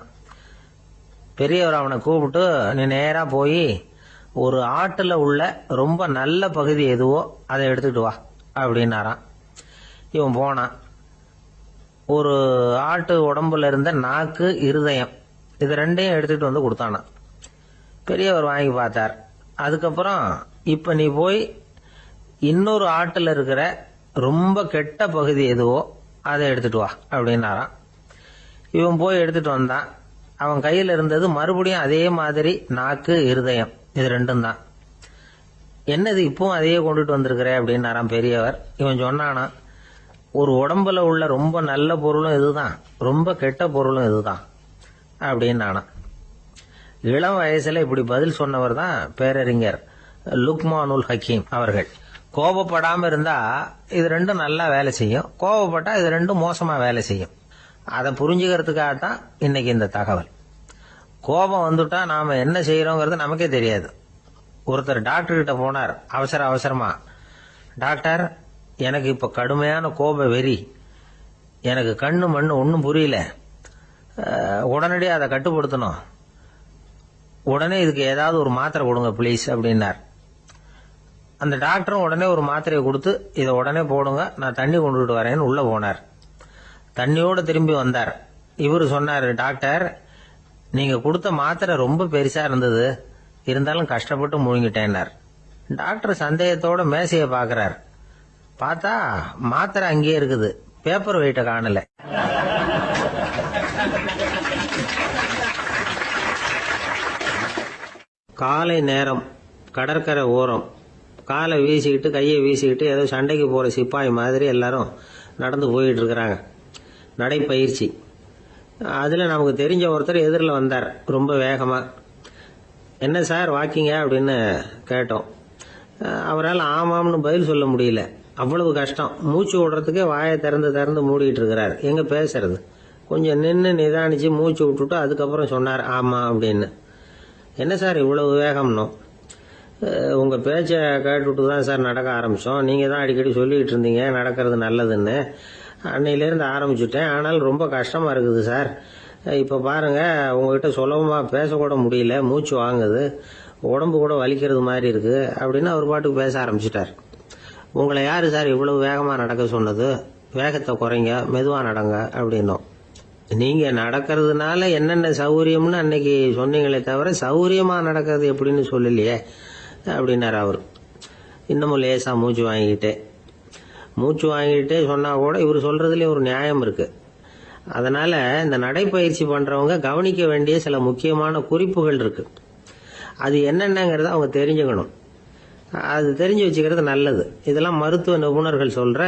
பெரியவர் அவனை கூப்பிட்டு, நீ நேரா போய் ஒரு ஆட்டுல உள்ள ரொம்ப நல்ல பகுதி எதுவோ அதை எடுத்துக்கிட்டு வா அப்படின்னாராம். இவன் போனான். ஒரு ஆட்டு உடம்புல இருந்த நாக்கு, இருதயம், இது ரெண்டையும் எடுத்துக்கிட்டு வந்து கொடுத்தானான். பெரியவர் வாங்கி பார்த்தார். அதுக்கப்புறம் இப்ப நீ போய் இன்னொரு ஆட்டுல இருக்கிற ரொம்ப கெட்ட பகுதி எதுவோ அதை எடுத்துட்டு வா அப்படின்னாராம். இவன் போய் எடுத்துட்டு வந்தான். அவன் கையில இருந்தது மறுபடியும் அதே மாதிரி நாக்கு, இருதயம், இது ரெண்டும் தான். என்னது இப்பவும் அதையே கொண்டுட்டு வந்திருக்கிற அப்படின்னாராம் பெரியவர். இவன் சொன்னானா, ஒரு உடம்புல உள்ள ரொம்ப நல்ல பொருளும் இதுதான், ரொம்ப கெட்ட பொருளும் இதுதான் அப்படின்னானா. இளம் வயசுல இப்படி பதில் சொன்னவர் தான் பேரறிஞர் லுக்மானுல் ஹக்கீம் அவர்கள். கோபப்படாம இருந்தா இது ரெண்டும் நல்லா வேலை செய்யும், கோபப்பட்டா இது ரெண்டும் மோசமா வேலை செய்யும். அதை புரிஞ்சுக்கிறதுக்காகத்தான் இன்னைக்கு இந்த தகவல். கோபம் வந்துட்டா நாம என்ன செய்யறோங்கிறது நமக்கே தெரியாது. ஒருத்தர் டாக்டர் கிட்ட போனார் அவசரமா. டாக்டர், எனக்கு இப்ப கடுமையான கோப வெறி, எனக்கு கண்ணு மண்ணு ஒன்னும் புரியல, உடனடியாக அதை கட்டுப்படுத்தணும், உடனே இதுக்கு ஏதாவது ஒரு மாத்திரை கொடுங்க ப்ளீஸ் அப்படின்னார். அந்த டாக்டரும் உடனே ஒரு மாத்திரையை கொடுத்து, இதை உடனே போடுங்க, நான் தண்ணி கொண்டுட்டு வரேன்னு உள்ள போனார். தண்ணியோட திரும்பி வந்தார். இவரு சொன்னார், டாக்டர், நீங்க கொடுத்த மாத்திரை ரொம்ப பெருசா இருந்தது, இருந்தாலும் கஷ்டப்பட்டு முழுங்கிட்டேன்னார். டாக்டர் சந்தேகத்தோட மேசையை பாக்குறார். பார்த்தா மாத்திரை அங்கேயே இருக்குது, பேப்பர் வெயிட்ட காணல. காலை நேரம், கடற்கரை ஓரம், காலை வீசிக்கிட்டு கையை வீசிக்கிட்டு ஏதோ சண்டைக்கு போற சிப்பாய் மாதிரி எல்லாரும் நடந்து போயிட்டு இருக்கிறாங்க. நடைப்பயிற்சி. அதுல நமக்கு தெரிஞ்ச ஒருத்தர் எதிரில் வந்தார் ரொம்ப வேகமா. என்ன சார் வாக்கிங்க அப்படின்னு கேட்டோம். அவரால் ஆமாம்னு பதில் சொல்ல முடியல, அவ்வளவு கஷ்டம். மூச்சு விடுறதுக்கே வாயை திறந்து மூடிட்டு இருக்கிறார். எங்க பேசுறது? கொஞ்சம் நின்று நிதானிச்சு மூச்சு விட்டுட்டு அதுக்கப்புறம் சொன்னார் ஆமா அப்படின்னு. என்ன சார் இவ்வளவு வேகம்னோம்? உங்க பேச்சை கேட்டுட்டு தான் சார் நடக்க ஆரம்பிச்சோம். நீங்க தான் அடிக்கடி சொல்லிட்டு இருந்தீங்க நடக்கிறது நல்லதுன்னு. அன்னையிலேருந்து ஆரம்பிச்சுட்டேன், ஆனால் ரொம்ப கஷ்டமா இருக்குது சார். இப்ப பாருங்க, உங்ககிட்ட சுலபமா பேசக்கூட முடியல, மூச்சு வாங்குது, உடம்பு கூட வலிக்கிறது மாதிரி இருக்கு அப்படின்னு அவர் பாட்டுக்கு பேச ஆரம்பிச்சுட்டார். உங்களை யாரு சார் இவ்வளவு வேகமா நடக்க சொன்னது? வேகத்தை குறைங்க, மெதுவா நடங்க அப்படின்னோம். நீங்க நடக்கிறதுனால என்னென்ன சௌகரியம்னு அன்னைக்கு சொன்னீங்களே தவிர சௌகரியமா நடக்கிறது எப்படின்னு சொல்லலையே அப்படின்னாரு அவர். இன்னமும் லேசா மூச்சு வாங்கிட்டே சொன்னா கூட இவர் சொல்றதுலயும் ஒரு நியாயம் இருக்கு. அதனால இந்த நடைப்பயிற்சி பண்றவங்க கவனிக்க வேண்டிய சில முக்கியமான குறிப்புகள் இருக்கு. அது என்னென்னங்கிறத அவங்க தெரிஞ்சுக்கணும். அது தெரிஞ்சு வச்சுக்கிறது நல்லது. இதெல்லாம் மருத்துவ நிபுணர்கள் சொல்ற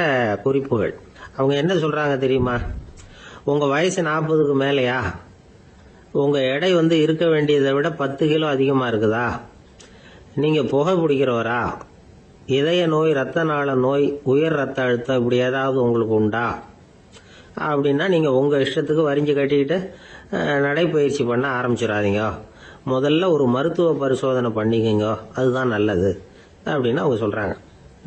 குறிப்புகள். அவங்க என்ன சொல்றாங்க தெரியுமா? உங்க வயசு 40க்கு மேலையா? உங்க எடை இருக்க வேண்டியதை விட 10 கிலோ அதிகமா இருக்குதா? நீங்க புகை பிடிக்கிறவரா? இதய நோய், ரத்த நாள நோய், உயர் ரத்த அழுத்தம் இப்படி ஏதாவது உங்களுக்கு உண்டா? அப்படின்னா நீங்க உங்க இஷ்டத்துக்கு வரிஞ்சு கட்டிக்கிட்டு நடைப்பயிற்சி பண்ண ஆரம்பிச்சிடாதீங்க. முதல்ல ஒரு மருத்துவ பரிசோதனை பண்ணிக்கங்க, அதுதான் நல்லது அப்படின்னு அவங்க சொல்றாங்க.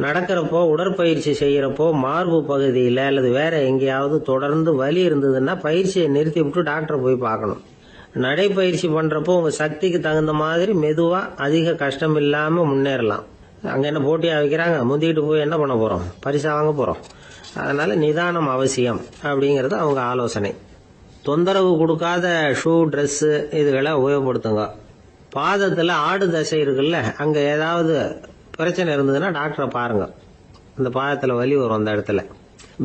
நடக்கிறப்போ, உடற்பயிற்சி செய்யறப்போ மார்பு பகுதியில அல்லது வேற எங்கேயாவது தொடர்ந்து வலி இருந்ததுன்னா பயிற்சியை நிறுத்தி விட்டு டாக்டரை போய் பார்க்கணும். நடைப்பயிற்சி பண்றப்போ உங்க சக்திக்கு தகுந்த மாதிரி மெதுவா அதிக கஷ்டம் இல்லாம முன்னேறலாம். அங்க என்ன போட்டியா வைக்கிறாங்க? முந்திக்கிட்டு போய் என்ன பண்ண போறோம்? பரிசா வாங்க போறோம். அதனால நிதானம் அவசியம் அப்படிங்கறது அவங்க ஆலோசனை. தொந்தரவு கொடுக்காத ஷூ, ட்ரெஸ் இதுகளை உபயோகப்படுத்துங்க. பாதத்துல ஆடு தசை இருக்குல்ல, அங்க ஏதாவது பிரச்சனை இருந்ததுன்னா டாக்டரை பாருங்க. இந்த பாதத்துல வலி வரும் அந்த இடத்துல.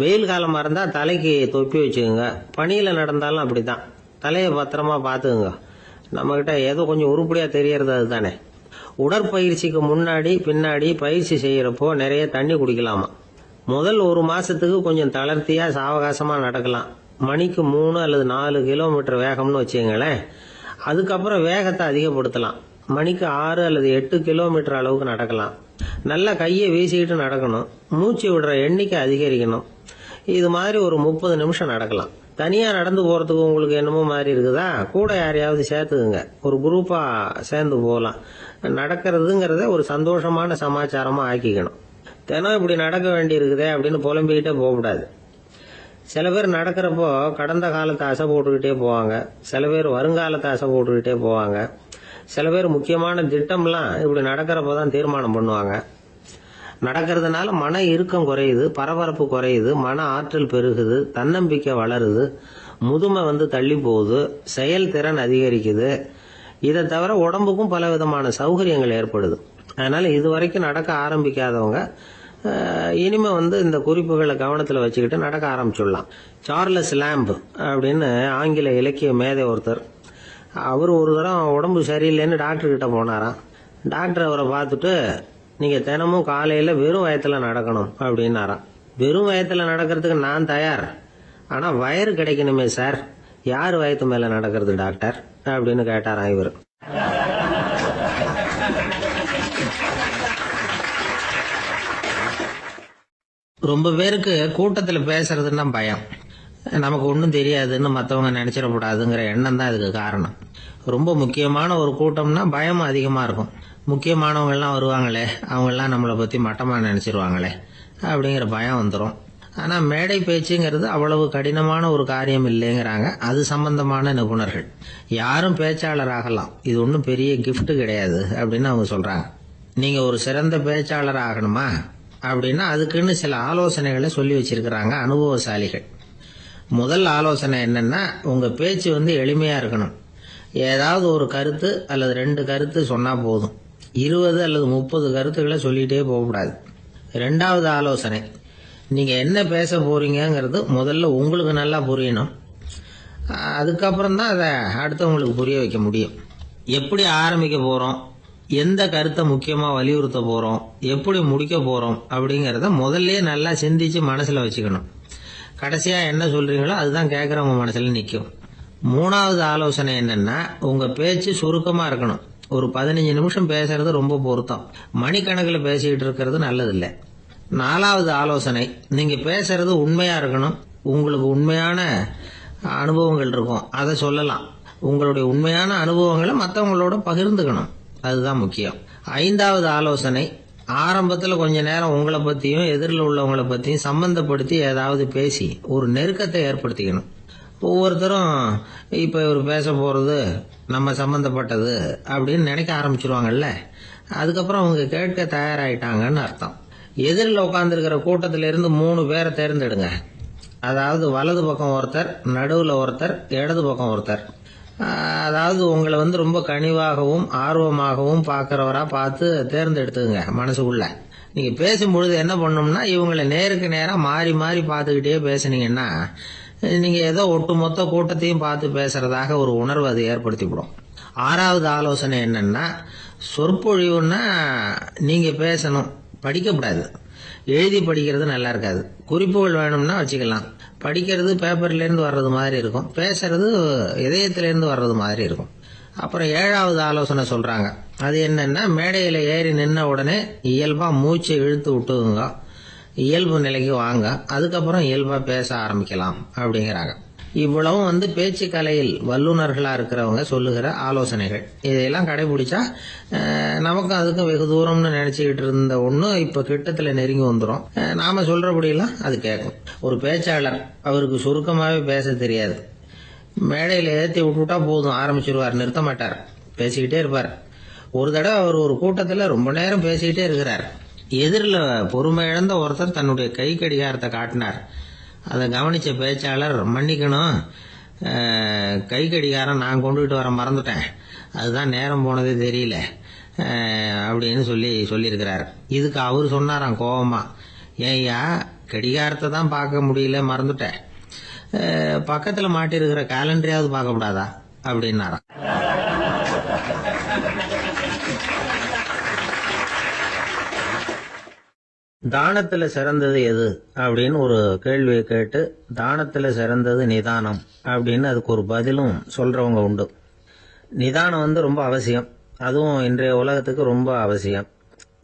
வெயில் காலமா இருந்தா தலைக்கு தொப்பி வச்சுக்கோங்க. பனியில நடந்தாலும் அப்படித்தான். தலையை பத்திரமா பார்த்துக்குங்க. நம்மகிட்ட ஏதோ கொஞ்சம் உருப்படியாக தெரியறது அதுதானே. உடற்பயிற்சிக்கு முன்னாடி பின்னாடி பயிற்சி செய்யறப்போ நிறைய தண்ணி குடிக்கலாமா. முதல் 1 மாசத்துக்கு கொஞ்சம் தளர்த்தியா சாவகாசமா நடக்கலாம். மணிக்கு 3 அல்லது 4 கிலோமீட்டர் வேகம்னு வச்சுங்களேன். அதுக்கப்புறம் வேகத்தை அதிகப்படுத்தலாம். மணிக்கு 6 அல்லது 8 கிலோமீட்டர் அளவுக்கு நடக்கலாம். நல்லா கையை வீசிக்கிட்டு நடக்கணும். மூச்சு விடுற எண்ணிக்கை அதிகரிக்கணும். இது மாதிரி ஒரு 30 நிமிஷம் நடக்கலாம். தனியா நடந்து போறதுக்கு உங்களுக்கு என்னமோ மாதிரி இருக்குதா, கூட யாரையாவது சேர்த்துக்குங்க. ஒரு குரூப்பா சேர்ந்து போகலாம். நடக்கிறதுங்கிறத ஒரு சந்தோஷமான சமாச்சாரமா ஆக்கிக்கணும். தினம் இப்படி நடக்க வேண்டி இருக்குதே அப்படின்னு புலம்பிக்கிட்டே போகக்கூடாது. சில பேர் நடக்கிறப்போ கடந்த காலத்தை அசை போட்டுக்கிட்டே போவாங்க. சில பேர் வருங்காலத்தை அசை போட்டுக்கிட்டே போவாங்க. சில பேர் முக்கியமான திட்டம்லாம் இப்படி நடக்கிறப்போ தான் தீர்மானம் பண்ணுவாங்க. நடக்கிறதுனால மன இறுக்கம் குறையுது, பரபரப்பு குறையுது, மன ஆற்றல் பெருகுது, தன்னம்பிக்கை வளருது, முதுமை தள்ளி போகுது, செயல்திறன் அதிகரிக்குது. இதை தவிர உடம்புக்கும் பல விதமான சௌகரியங்கள் ஏற்படுது. அதனால இதுவரைக்கும் நடக்க ஆரம்பிக்காதவங்க இனிமே இந்த குறிப்புகளை கவனத்தில் வச்சுக்கிட்டு நடக்க ஆரம்பிச்சுடலாம். சார்லஸ் லேம்ப் அப்படின்னு ஆங்கில இலக்கிய மேதை ஒருத்தர், அவர் ஒரு தரம் உடம்பு சரியில்லைன்னு டாக்டர் கிட்ட போனாராம். டாக்டர் அவரை பார்த்துட்டு, நீங்க தினமும் காலையில வெறும் வயத்துல நடக்கணும் அப்படின்னாராம். வெறும் வயத்துல நடக்கிறதுக்கு நான் தயார், ஆனா வயிறு கிடைக்கணுமே சார், யார் வயத்து மேல நடக்கிறது டாக்டர் அப்படின்னு கேட்டாராம் இவர். ரொம்ப பேருக்கு கூட்டத்தில் பேசுறதுன்னா பயம். நமக்கு ஒன்றும் தெரியாதுன்னு மற்றவங்க நினைச்சிடக்கூடாதுங்கிற எண்ணம் தான் இதுக்கு காரணம். ரொம்ப முக்கியமான ஒரு கூட்டம்னா பயம் அதிகமாக இருக்கும். முக்கியமானவங்கெல்லாம் வருவாங்களே, அவங்கெல்லாம் நம்மளை பற்றி மட்டமாக நினச்சிருவாங்களே அப்படிங்கிற பயம் வந்துடும். ஆனால் மேடை பேச்சுங்கிறது அவ்வளவு கடினமான ஒரு காரியம் இல்லைங்கிறாங்க அது சம்பந்தமான நிபுணர்கள். யாரும் பேச்சாளர் ஆகலாம், இது ஒன்றும் பெரிய கிஃப்ட் கிடையாது அப்படின்னு அவங்க சொல்கிறாங்க. நீங்கள் ஒரு சிறந்த பேச்சாளர் ஆகணுமா அப்படின்னா அதுக்குன்னு சில ஆலோசனைகளை சொல்லி வச்சிருக்கிறாங்க அனுபவசாலிகள். முதல் ஆலோசனை என்னன்னா, உங்கள் பேச்சு எளிமையாக இருக்கணும். ஏதாவது ஒரு கருத்து அல்லது 2 கருத்து சொன்னால் போதும். 20 அல்லது 30 கருத்துக்களை சொல்லிகிட்டே போகக்கூடாது. 2வது ஆலோசனை, நீங்கள் என்ன பேச போறீங்கிறது முதல்ல உங்களுக்கு நல்லா புரியணும். அதுக்கப்புறம் தான் அதை அடுத்தவங்களுக்கு புரிய வைக்க முடியும். எப்படி ஆரம்பிக்க போகிறோம், எந்த கருத்தை முக்கியமாக வலியுறுத்த போகிறோம், எப்படி முடிக்க போகிறோம் அப்படிங்கிறத முதல்ல நல்லா சிந்திச்சு மனசில் வச்சுக்கணும். கடைசியாக என்ன சொல்கிறீங்களோ அதுதான் கேட்குறவங்க மனசில் நிற்கும். 3வது ஆலோசனை என்னன்னா, உங்கள் பேச்சு சுருக்கமாக இருக்கணும். ஒரு 15 நிமிஷம் பேசுறது ரொம்ப பொருத்தம். மணிக்கணக்கில் பேசிக்கிட்டு இருக்கிறது நல்லதில்லை. 4வது ஆலோசனை, நீங்கள் பேசுறது உண்மையாக இருக்கணும். உங்களுக்கு உண்மையான அனுபவங்கள் இருக்கும், அதை சொல்லலாம். உங்களுடைய உண்மையான அனுபவங்களை மற்றவங்களோட பகிர்ந்துக்கணும், அதுதான் முக்கியம். 5வது ஆலோசனை, ஆரம்பத்தில் கொஞ்ச நேரம் உங்களை பற்றியும் எதிரில் உள்ளவங்களை பற்றியும் சம்பந்தப்படுத்தி ஏதாவது பேசி ஒரு நெருக்கத்தை ஏற்படுத்திக்கணும். ஒவ்வொருத்தரும் இப்போ இவர் பேச போகிறது நம்ம சம்பந்தப்பட்டது அப்படின்னு நினைக்க ஆரம்பிச்சிருவாங்கல்ல, அதுக்கப்புறம் அவங்க கேட்க தயாராகிட்டாங்கன்னு அர்த்தம். எதிரில் உட்காந்துருக்கிற கூட்டத்திலிருந்து 3 பேரை தேர்ந்தெடுங்க. அதாவது வலது பக்கம் ஒருத்தர், நடுவில் ஒருத்தர், இடது பக்கம் ஒருத்தர். அதாவது உங்களை ரொம்ப கனிவாகவும் ஆர்வமாகவும் பார்க்குறவரா பார்த்து தேர்ந்தெடுத்துங்க மனசுக்குள்ள. நீங்கள் பேசும்பொழுது என்ன பண்ணணும்னா, இவங்களை நேருக்கு நேராக மாறி மாறி பார்த்துக்கிட்டே பேசுனீங்கன்னா நீங்கள் ஏதோ ஒட்டுமொத்த கூட்டத்தையும் பார்த்து பேசுறதாக ஒரு உணர்வு அது ஏற்படுத்திவிடும். 6வது ஆலோசனை என்னன்னா, சொற்பொழிவுன்னா நீங்கள் பேசணும், படிக்கக்கூடாது. எழுதி படிக்கிறது நல்லா இருக்காது. குறிப்புகள் வேணும்னா வச்சுக்கலாம். படிக்கிறது பேப்பர்லேருந்து வர்றது மாதிரி இருக்கும், பேசுறது இதயத்திலேருந்து வர்றது மாதிரி இருக்கும். அப்புறம் 7வது ஆலோசனை சொல்கிறாங்க. அது என்னன்னா, மேடையில் ஏறி நின்ன உடனே இயல்பாக மூச்சை இழுத்து விட்டுங்க, இயல்பு நிலைக்கு வாங்க, அதுக்கப்புறம் இயல்பாக பேச ஆரம்பிக்கலாம் அப்படிங்கிறாங்க. இவ்வளவும் பேச்சு கலையில் வல்லுநர்களாக இருக்கிறவங்க சொல்லுகிற ஆலோசனைகள். இதையெல்லாம் கடைபிடிச்சா நமக்கும் அதுக்கும் வெகு தூரம்னு நினச்சிக்கிட்டு இருந்த ஒன்று இப்போ கிட்டத்தில் நெருங்கி வந்துடும். நாம் சொல்கிறபடியெல்லாம் அது கேட்கும். ஒரு பேச்சாளர், அவருக்கு சுருக்கமாகவே பேச தெரியாது. மேடையில் ஏற்றி விட்டுவிட்டா போதும், ஆரம்பிச்சிருவார், நிறுத்த மாட்டார், பேசிக்கிட்டே இருப்பார். ஒரு தடவை அவர் ஒரு கூட்டத்தில் ரொம்ப நேரம் பேசிக்கிட்டே இருக்கிறார். எதிரில் பொறுமை இழந்த ஒருத்தர் தன்னுடைய கை கடிகாரத்தை காட்டினார். அதை கவனித்த பேச்சாளர், மன்னிக்கணும், கை கடிகாரம் நான் கொண்டுகிட்டு வர மறந்துட்டேன், அதுதான் நேரம் போனதே தெரியல அப்படின்னு சொல்லியிருக்கிறார். இதுக்கு அவர் சொன்னாராம் கோபமா, ஏய்யா, கடிகாரத்தை தான் பார்க்க முடியல, மறந்துட்டேன், பக்கத்துல மாட்டிருக்கிற கேலண்டரையாவது பார்க்க கூடாதா அப்படின்னாராம். தானத்துல சிறந்தது எது அப்படின்னு ஒரு கேள்வியை கேட்டு, தானத்துல சிறந்தது நிதானம் அப்படின்னு அதுக்கு ஒரு பதிலும் சொல்றவங்க உண்டு. நிதானம் ரொம்ப அவசியம். அதுவும் இன்றைய உலகத்துக்கு ரொம்ப அவசியம்.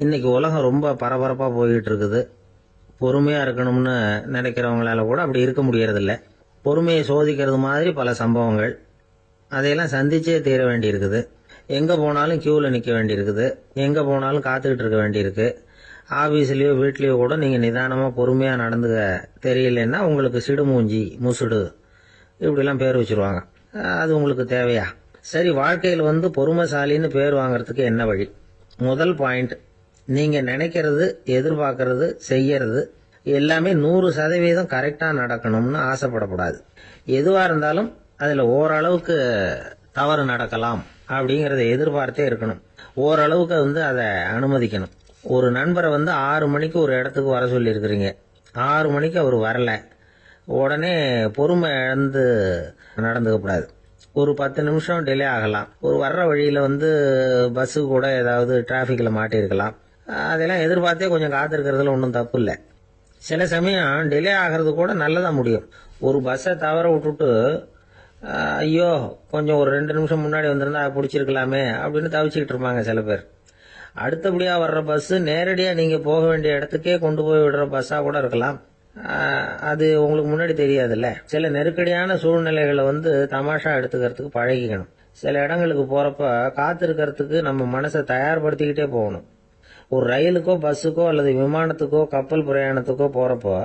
இன்னைக்கு உலகம் ரொம்ப பரபரப்பா போய்கிட்டு இருக்குது. பொறுமையா இருக்கணும்னு நினைக்கிறவங்களால கூட அப்படி இருக்க முடியறதில்ல. பொறுமையை சோதிக்கிறது மாதிரி பல சம்பவங்கள். அதையெல்லாம் சந்திச்சே தீர வேண்டியிருக்குது. எங்க போனாலும் கியூல நிக்க வேண்டியிருக்குது. எங்க போனாலும் காத்துக்கிட்டு இருக்க வேண்டியிருக்கு. ஆபீஸ்லயோ வீட்லயோ கூட நீங்க நிதானமா பொறுமையா நடந்துக்க தெரியலன்னா உங்களுக்கு சிடுமூஞ்சி, முசுடு இப்படிலாம் பேர் வச்சிருவாங்க. அது உங்களுக்கு தேவையா? சரி, வாழ்க்கையில் பொறுமைசாலின்னு பேர் வாங்கறதுக்கு என்ன வழி? முதல் பாயிண்ட், நீங்க நினைக்கிறது, எதிர்பார்க்கறது, செய்யறது எல்லாமே 100% கரெக்டா நடக்கணும்னு ஆசைப்படக்கூடாது. எதுவா இருந்தாலும் அதுல ஓரளவுக்கு தவறு நடக்கலாம் அப்படிங்கறத எதிர்பார்த்தே இருக்கணும். ஓரளவுக்கு அதை அனுமதிக்கணும். ஒரு நண்பரை 6 மணிக்கு ஒரு இடத்துக்கு வர சொல்லி இருக்கிறீங்க. 6 மணிக்கு அவர் வரல, உடனே பொறுமை இழந்து நடந்துக்க கூடாது. ஒரு 10 நிமிஷம் டிலே ஆகலாம். ஒரு வர்ற வழியில பஸ்ஸு கூட ஏதாவது டிராபிக்ல மாட்டிருக்கலாம். அதெல்லாம் எதிர்பார்த்தே கொஞ்சம் காத்திருக்கிறதுல ஒன்றும் தப்பு இல்லை. சில சமயம் டிலே ஆகிறது கூட நல்லதா முடியும். ஒரு பஸ்ஸை தவற விட்டுட்டு, ஐயோ கொஞ்சம் ஒரு 2 நிமிஷம் முன்னாடி வந்திருந்தா பிடிச்சிருக்கலாமே அப்படின்னு தவிச்சுக்கிட்டு இருப்பாங்க சில பேர். அடுத்தபடியா வர்ற பஸ் நேரடியா நீங்க போக வேண்டிய இடத்துக்கே கொண்டு போய் விடுற பஸ்ஸா கூட இருக்கலாம். அது உங்களுக்கு முன்னாடி தெரியாதுல்ல. சில நெருக்கடியான சூழ்நிலைகளை தமாஷா எடுத்துக்கிறதுக்கு பழகிக்கணும். சில இடங்களுக்கு போறப்ப காத்திருக்கிறதுக்கு நம்ம மனசை தயார்படுத்திக்கிட்டே போகணும். ஒரு ரயிலுக்கோ பஸ்ஸுக்கோ அல்லது விமானத்துக்கோ கப்பல் பிரயாணத்துக்கோ போறப்போ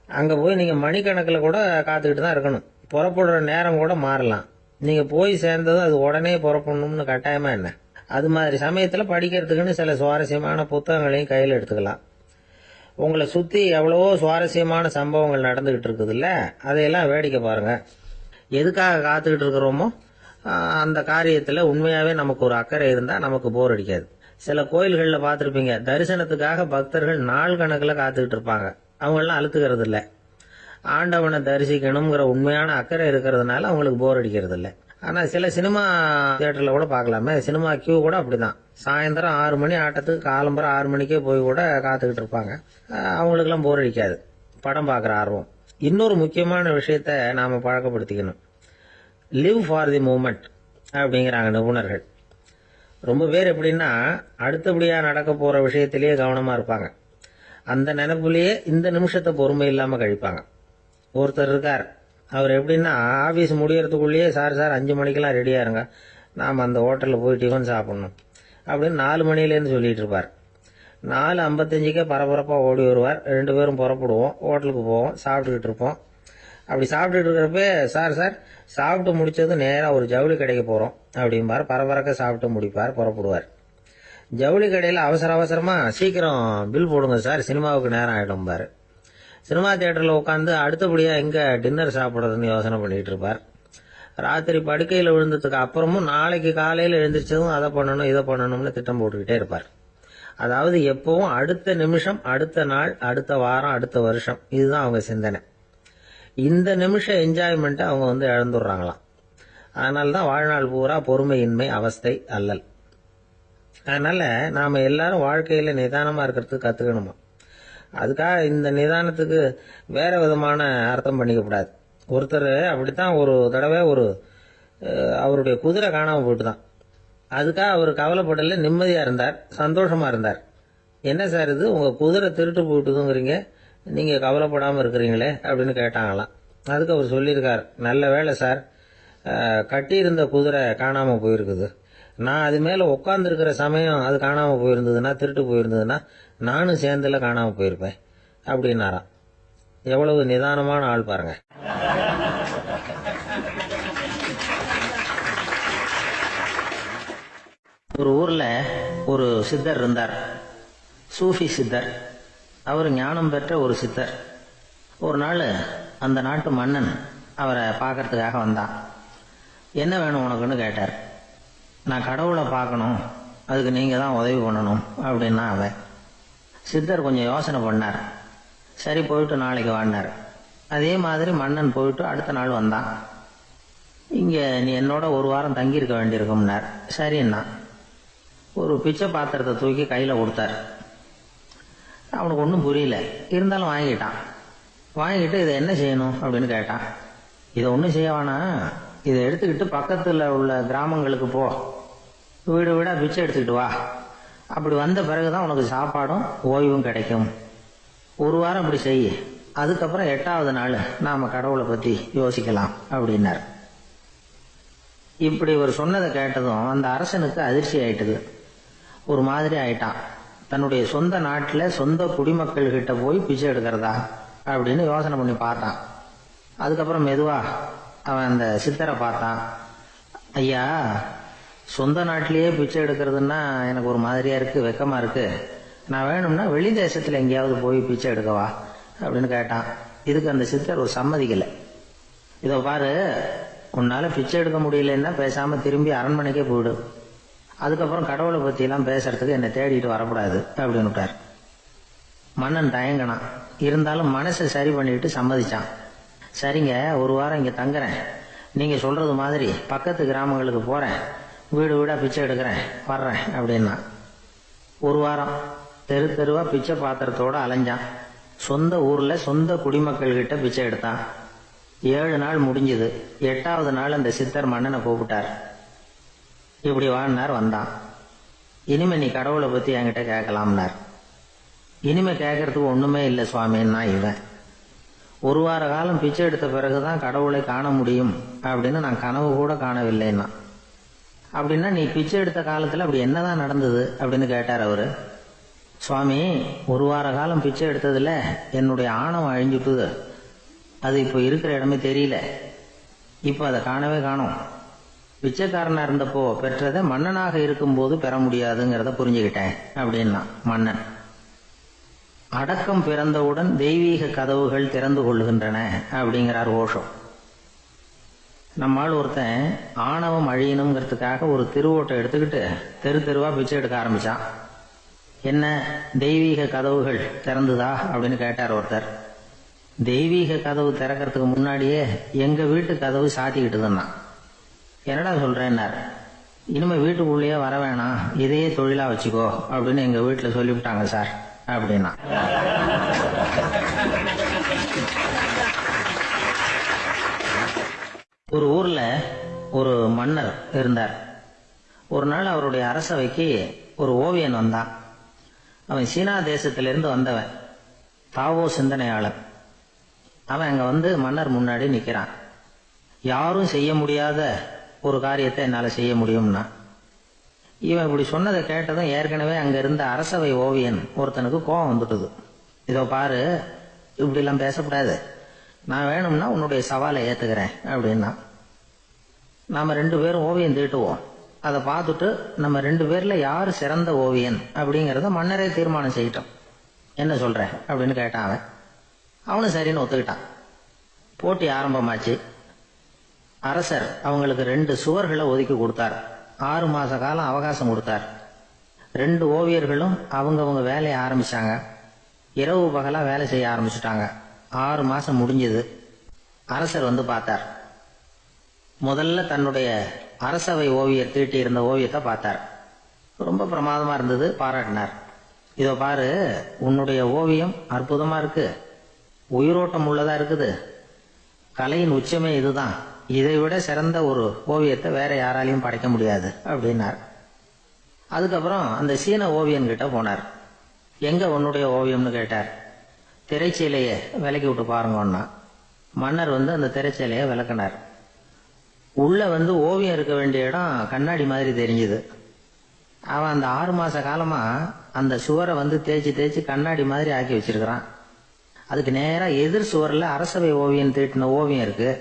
அங்க போய் நீங்க மணிக்கணக்கில் கூட காத்துக்கிட்டு தான் இருக்கணும். புறப்படுற நேரம் கூட மாறலாம். நீங்க போய் சேர்ந்ததும் அது உடனே புறப்படணும்னு கட்டாயமா என்ன? அது மாதிரி சமயத்துல படிக்கிறதுக்குன்னு சில சுவாரஸ்யமான புத்தகங்களையும் கையில் எடுத்துக்கலாம். உங்களை சுத்தி எவ்வளவோ சுவாரஸ்யமான சம்பவங்கள் நடந்துகிட்டு இருக்குதுல்ல, அதையெல்லாம் வேடிக்கை பாருங்க. எதுக்காக காத்துக்கிட்டு இருக்கிறோமோ அந்த காரியத்துல உண்மையாவே நமக்கு ஒரு அக்கறை இருந்தா நமக்கு போர் அடிக்காது. சில கோயில்கள்ல பார்த்திருப்பீங்க, தரிசனத்துக்காக பக்தர்கள் நாள் கணக்கில் காத்துக்கிட்டு இருப்பாங்க. அவங்க எல்லாம் அழுத்துக்கிறது இல்லை. ஆண்டவனை தரிசிக்கணுங்கிற உண்மையான அக்கறை இருக்கிறதுனால அவங்களுக்கு போர் அடிக்கிறது இல்லை. ஆனா சில சினிமா தியேட்டர்ல கூட பார்க்கலாமே, சினிமா கியூ கூட அப்படிதான். சாயந்தரம் 6 மணி ஆட்டத்துக்கு காலம்பரம் 6 மணிக்கே போய் கூட காத்துக்கிட்டு இருப்பாங்க. அவங்களுக்கு எல்லாம் போர் அடிக்காது. படம் பார்க்குற ஆர்வம். இன்னொரு முக்கியமான விஷயத்த நாம பழக்கப்படுத்திக்கணும். லிவ் ஃபார் தி மூமெண்ட் அப்படிங்கிறாங்க நிபுணர்கள். ரொம்ப பேர் எப்படின்னா அடுத்தபடியா நடக்க போற விஷயத்திலேயே கவனமா இருப்பாங்க. அந்த நினைப்புலயே இந்த நிமிஷத்தை பொறுமை இல்லாம கழிப்பாங்க. ஒருத்தர் இருக்கார், அவர் எப்படின்னா ஆபீஸ் முடியறதுக்குள்ளேயே சார் 5 மணிக்கெல்லாம் ரெடியா இருங்க, நாம அந்த ஹோட்டல்ல போய் டிஃபன் சாப்பிடணும் அப்படின்னு 4 மணிலேருந்து சொல்லிட்டு இருப்பார். 4:55 பரபரப்பா ஓடி வருவார். 2 பேரும் புறப்படுவோம், ஹோட்டலுக்கு போவோம், சாப்பிட்டுக்கிட்டு இருப்போம். அப்படி சாப்பிட்டுட்டு இருக்கிறப்ப சார் சாப்பிட்டு முடிச்சதும் நேரா ஒரு ஜவுளி கடைக்கு போறோம் அப்படிம்பார். பரபரக்க சாப்பிட்டு முடிப்பார், புறப்படுவார். ஜவுளி கடையில அவசரமா சீக்கிரம் பில் போடுங்க சார், சினிமாவுக்கு நேரம் ஆயிடும் பாரு. சினிமா தியேட்டர்ல உட்காந்து அடுத்தபடியா எங்க டின்னர் சாப்பிடுறதுன்னு யோசனை பண்ணிட்டு இருப்பார். ராத்திரி படுக்கையில விழுந்ததுக்கு அப்புறமும் நாளைக்கு காலையில எழுந்திரிச்சதும் அதை பண்ணணும் இதை பண்ணணும்னு திட்டம் போட்டுக்கிட்டே இருப்பார். அதாவது எப்பவும் அடுத்த நிமிஷம், அடுத்த நாள், அடுத்த வாரம், அடுத்த வருஷம், இதுதான் அவங்க சிந்தனை. இந்த நிமிஷம் என்ஜாய்மெண்ட் அவங்க இழந்துடுறாங்களாம். அதனாலதான் வாழ்நாள் பூரா பொறுமையின்மை, அவஸ்தை, அல்லல். அதனால நாம எல்லாரும் வாழ்க்கையில நிதானமா இருக்கிறதுக்கு கத்துக்கணுமா. அதுக்காக இந்த நிதானத்துக்கு வேற விதமான அர்த்தம் பண்ணிக்க கூடாது. ஒருத்தர் அப்படித்தான் ஒரு தடவை அவருடைய குதிரை காணாம போயிட்டுதான். அதுக்காக அவர் கவலைப்படல, நிம்மதியா இருந்தார், சந்தோஷமா இருந்தார். என்ன சார் இது, உங்க குதிரை திருட்டு போயிட்டுதுங்கிறீங்க, நீங்க கவலைப்படாம இருக்கிறீங்களே அப்படின்னு கேட்டாங்களாம். அதுக்கு அவர் சொல்லியிருக்கார், நல்ல வேலை சார், கட்டியிருந்த குதிரை காணாம போயிருக்குது. நான் அது மேல உட்கார்ந்து இருக்கிற சமயம் அது காணாம போயிருந்ததுன்னா, திருட்டு போயிருந்ததுன்னா நானும் சேர்ந்துல காணாம போயிருப்பேன் அப்படின்னாராம். எவ்வளவு நிதானமான ஆள் பாருங்க. ஒரு ஊர்ல ஒரு சித்தர் இருந்தார், சூஃபி சித்தர். அவர் ஞானம் பெற்ற ஒரு சித்தர். ஒரு நாள் அந்த நாட்டு மன்னன் அவரை பார்க்கறதுக்காக வந்தான். என்ன வேணும் உனக்குன்னு கேட்டார். நான் கடவுளை பார்க்கணும், அதுக்கு நீங்க தான் உதவி பண்ணணும் அப்படின்னா அவன். சித்தர் கொஞ்சம் யோசனை பண்ணார். சரி, போயிட்டு நாளைக்கு வாடினார். அதே மாதிரி மன்னன் போயிட்டு அடுத்த நாள் வந்தான். இங்கே நீ என்னோட ஒரு வாரம் தங்கியிருக்க வேண்டியிருக்கும்னார். சரின்னா ஒரு பிச்சை பாத்திரத்தை தூக்கி கையில் கொடுத்தார். அவனுக்கு ஒன்றும் புரியல, இருந்தாலும் வாங்கிட்டான். வாங்கிட்டு இதை என்ன செய்யணும் அப்படின்னு கேட்டான். இதை ஒன்றும் செய்ய வேணாம், இதை எடுத்துக்கிட்டு பக்கத்தில் உள்ள கிராமங்களுக்கு போ, வீடு வீடாக பிச்சை எடுத்துக்கிட்டு வா. அப்படி வந்த பிறகுதான் உனக்கு சாப்பாடும் ஓய்வும் கிடைக்கும். ஒரு வாரம் அப்படி செய், அதுக்கப்புறம் 8வது நாள் நாம் கடவுளை பற்றி யோசிக்கலாம் அப்படின்னார். இப்படி ஒரு சொன்னதை கேட்டதும் அந்த அரசனுக்கு அதிர்ச்சி ஆயிட்டுது. ஒரு மாதிரி ஆயிட்டான். தன்னுடைய சொந்த நாட்டில் சொந்த குடிமக்கள் கிட்ட போய் பிச்சை எடுக்கிறதா அப்படின்னு யோசனை பண்ணி பார்த்தான். அதுக்கப்புறம் மெதுவா அவன் அந்த சித்தரை பார்த்தான். ஐயா, சொந்த நாட்டிலேயே பிச்சை எடுக்கிறதுன்னா எனக்கு ஒரு மாதிரியா இருக்கு, வெக்கமா இருக்கு. நான் வேணும்னா வெளி தேசத்துல எங்கேயாவது போய் பிச்சை எடுக்கவா அப்படின்னு கேட்டான். இதுக்கு அந்த சித்தர் ஒரு சம்மதிக்கலை. இதோ பாரு, உன்னால பிச்சை எடுக்க முடியலன்னா பேசாம திரும்பி அரண்மனைக்கே போயிடு. அதுக்கப்புறம் கடவுளை பத்தி எல்லாம் பேசுறதுக்கு என்னை தேடிட்டு வரக்கூடாது அப்படின்னு விட்டார். மன்னன் தயங்கினான். இருந்தாலும் மனசை சரி பண்ணிட்டு சம்மதிச்சான். சரிங்க, ஒரு வாரம் இங்க தங்குறேன், நீங்க சொல்றது மாதிரி பக்கத்து கிராமங்களுக்கு போறேன், வீடு வீடா பிச்சை எடுக்கிறேன், வர்றேன் அப்படின்னா. ஒரு வாரம் தெரு தெருவா பிச்சை பாத்திரத்தோட அலைஞ்சான். சொந்த ஊர்ல சொந்த குடிமக்கள் கிட்ட பிச்சை எடுத்தான். 7 நாள் முடிஞ்சது. 8வது நாள் அந்த சித்தர் மன்னனை கூப்பிட்டார். இப்படி வாழ்னார். வந்தான். இனிமே நீ கடவுளை பத்தி என்கிட்ட கேட்கலாம்னார். இனிமே கேட்கறதுக்கு ஒண்ணுமே இல்லை சுவாமின்னா இவன். ஒரு வார காலம் பிச்சை எடுத்த பிறகுதான் கடவுளை காண முடியும் அப்படின்னு நான் கனவு கூட காணவில்லைன்னா. அப்படின்னா நீ பிச்சை எடுத்த காலத்துல அப்படி என்னதான் நடந்தது அப்படின்னு கேட்டார் அவரு. சுவாமி, ஒரு வார காலம் பிச்சை எடுத்ததுல என்னுடைய ஆணவம் அழிஞ்சுட்டுது. அது இப்போ இருக்கிற இடமே தெரியல. இப்போ அதை காணவே காணோம். பிச்சைக்காரனா இருந்தப்போ பெற்றதை மன்னனாக இருக்கும்போது பெற முடியாதுங்கிறத புரிஞ்சுக்கிட்டேன் அப்படின்னா மன்னன். அடக்கம் பிறந்தவுடன் தெய்வீக கதவுகள் திறந்து கொள்ளுகின்றன அப்படிங்கிறார் ஓஷோ. நம்மால் ஒருத்தன் ஆணவம் அழியணுங்கிறதுக்காக ஒரு திருவோட்டை எடுத்துக்கிட்டு தெரு தெருவா பிச்சை எடுக்க ஆரம்பிச்சான். என்ன, தெய்வீக கதவுகள் திறந்துதா அப்படின்னு கேட்டார் ஒருத்தர். தெய்வீக கதவு திறக்கிறதுக்கு முன்னாடியே எங்க வீட்டு கதவு சாத்திக்கிட்டுதுன்னா. என்னடா சொல்றேன்னார். இனிமே வீட்டுக்குள்ளேயே வர வேணாம், இதையே தொழிலா வச்சுக்கோ அப்படின்னு எங்க வீட்டுல சொல்லிவிட்டாங்க சார் அப்படின்னா. ஒரு ஊர்ல ஒரு மன்னர் இருந்தார். ஒரு நாள் அவருடைய அரசவைக்கு ஒரு ஓவியன் வந்தான். அவன் சீனா தேசத்திலிருந்து வந்தவன், தாவோ சிந்தனையாளர். அவன் அங்க வந்து மன்னர் முன்னாடி நிக்கிறான். யாரும் செய்ய முடியாத ஒரு காரியத்தை என்னால செய்ய முடியும்னா. இவன் இப்படி சொன்னதை கேட்டதும் ஏற்கனவே அங்க இருந்த அரசவை ஓவியன் ஒருத்தனுக்கு கோபம் வந்துட்டுது. இதோ பாரு, இப்படி எல்லாம் பேசக்கூடாது, நான் வேணும்னா உன்னுடைய சவாலை ஏத்துக்கிறேன் அப்படின்னா. நாம 2 பேரும் ஓவியம் தீட்டுவோம், அதை பார்த்துட்டு நம்ம 2 பேர்ல யாரு சிறந்த ஓவியன் அப்படிங்கறத மன்னரே தீர்மானம் செய்யட்டும், என்ன சொல்ற அப்படின்னு கேட்டான் அவன். அவனும் சரின்னு ஒத்துக்கிட்டான். போட்டி ஆரம்பமாச்சு. அரசர் அவங்களுக்கு 2 சுவர்களை ஒதுக்கி கொடுத்தார். 6 மாச காலம் அவகாசம் கொடுத்தார். 2 ஓவியர்களும் அவங்கவங்க வேலையை ஆரம்பிச்சாங்க. இரவு பகலா வேலை செய்ய ஆரம்பிச்சுட்டாங்க. 6 மாசம் முடிஞ்சது. அரசர் வந்து பார்த்தார். முதல்ல தன்னுடைய அரசவை ஓவியர் தீட்டி இருந்த ஓவியத்தை பார்த்தார். ரொம்ப பிரமாதமா இருந்தது, பாராட்டினார். இதோ பாரு, உன்னுடைய ஓவியம் அற்புதமா இருக்கு, உயிரோட்டம் உள்ளதா இருக்குது, கலையின் உச்சமே இதுதான், இதை விட சிறந்த ஒரு ஓவியத்தை வேற யாராலையும் படைக்க முடியாது அப்படின்னார். அதுக்கப்புறம் அந்த சீன ஓவியன் கிட்ட போனார். எங்க உன்னுடைய ஓவியம்னு கேட்டார். திரைச்சீலையை விலக்கி விட்டு பாருங்கன்னா. மன்னர் வந்து அந்த திரைச்சீலையை விளக்கினார். உள்ள வந்து ஓவியம் இருக்க வேண்டிய இடம் கண்ணாடி மாதிரி தெரிஞ்சுது. அவன் அந்த 6 மாச காலமா அந்த சுவரை வந்து தேய்ச்சி தேய்ச்சி கண்ணாடி மாதிரி ஆக்கி வச்சிருக்கிறான். அதுக்கு நேரா எதிர் சுவர்ல அரசவை ஓவியன் தீட்டின ஓவியம் இருக்கு.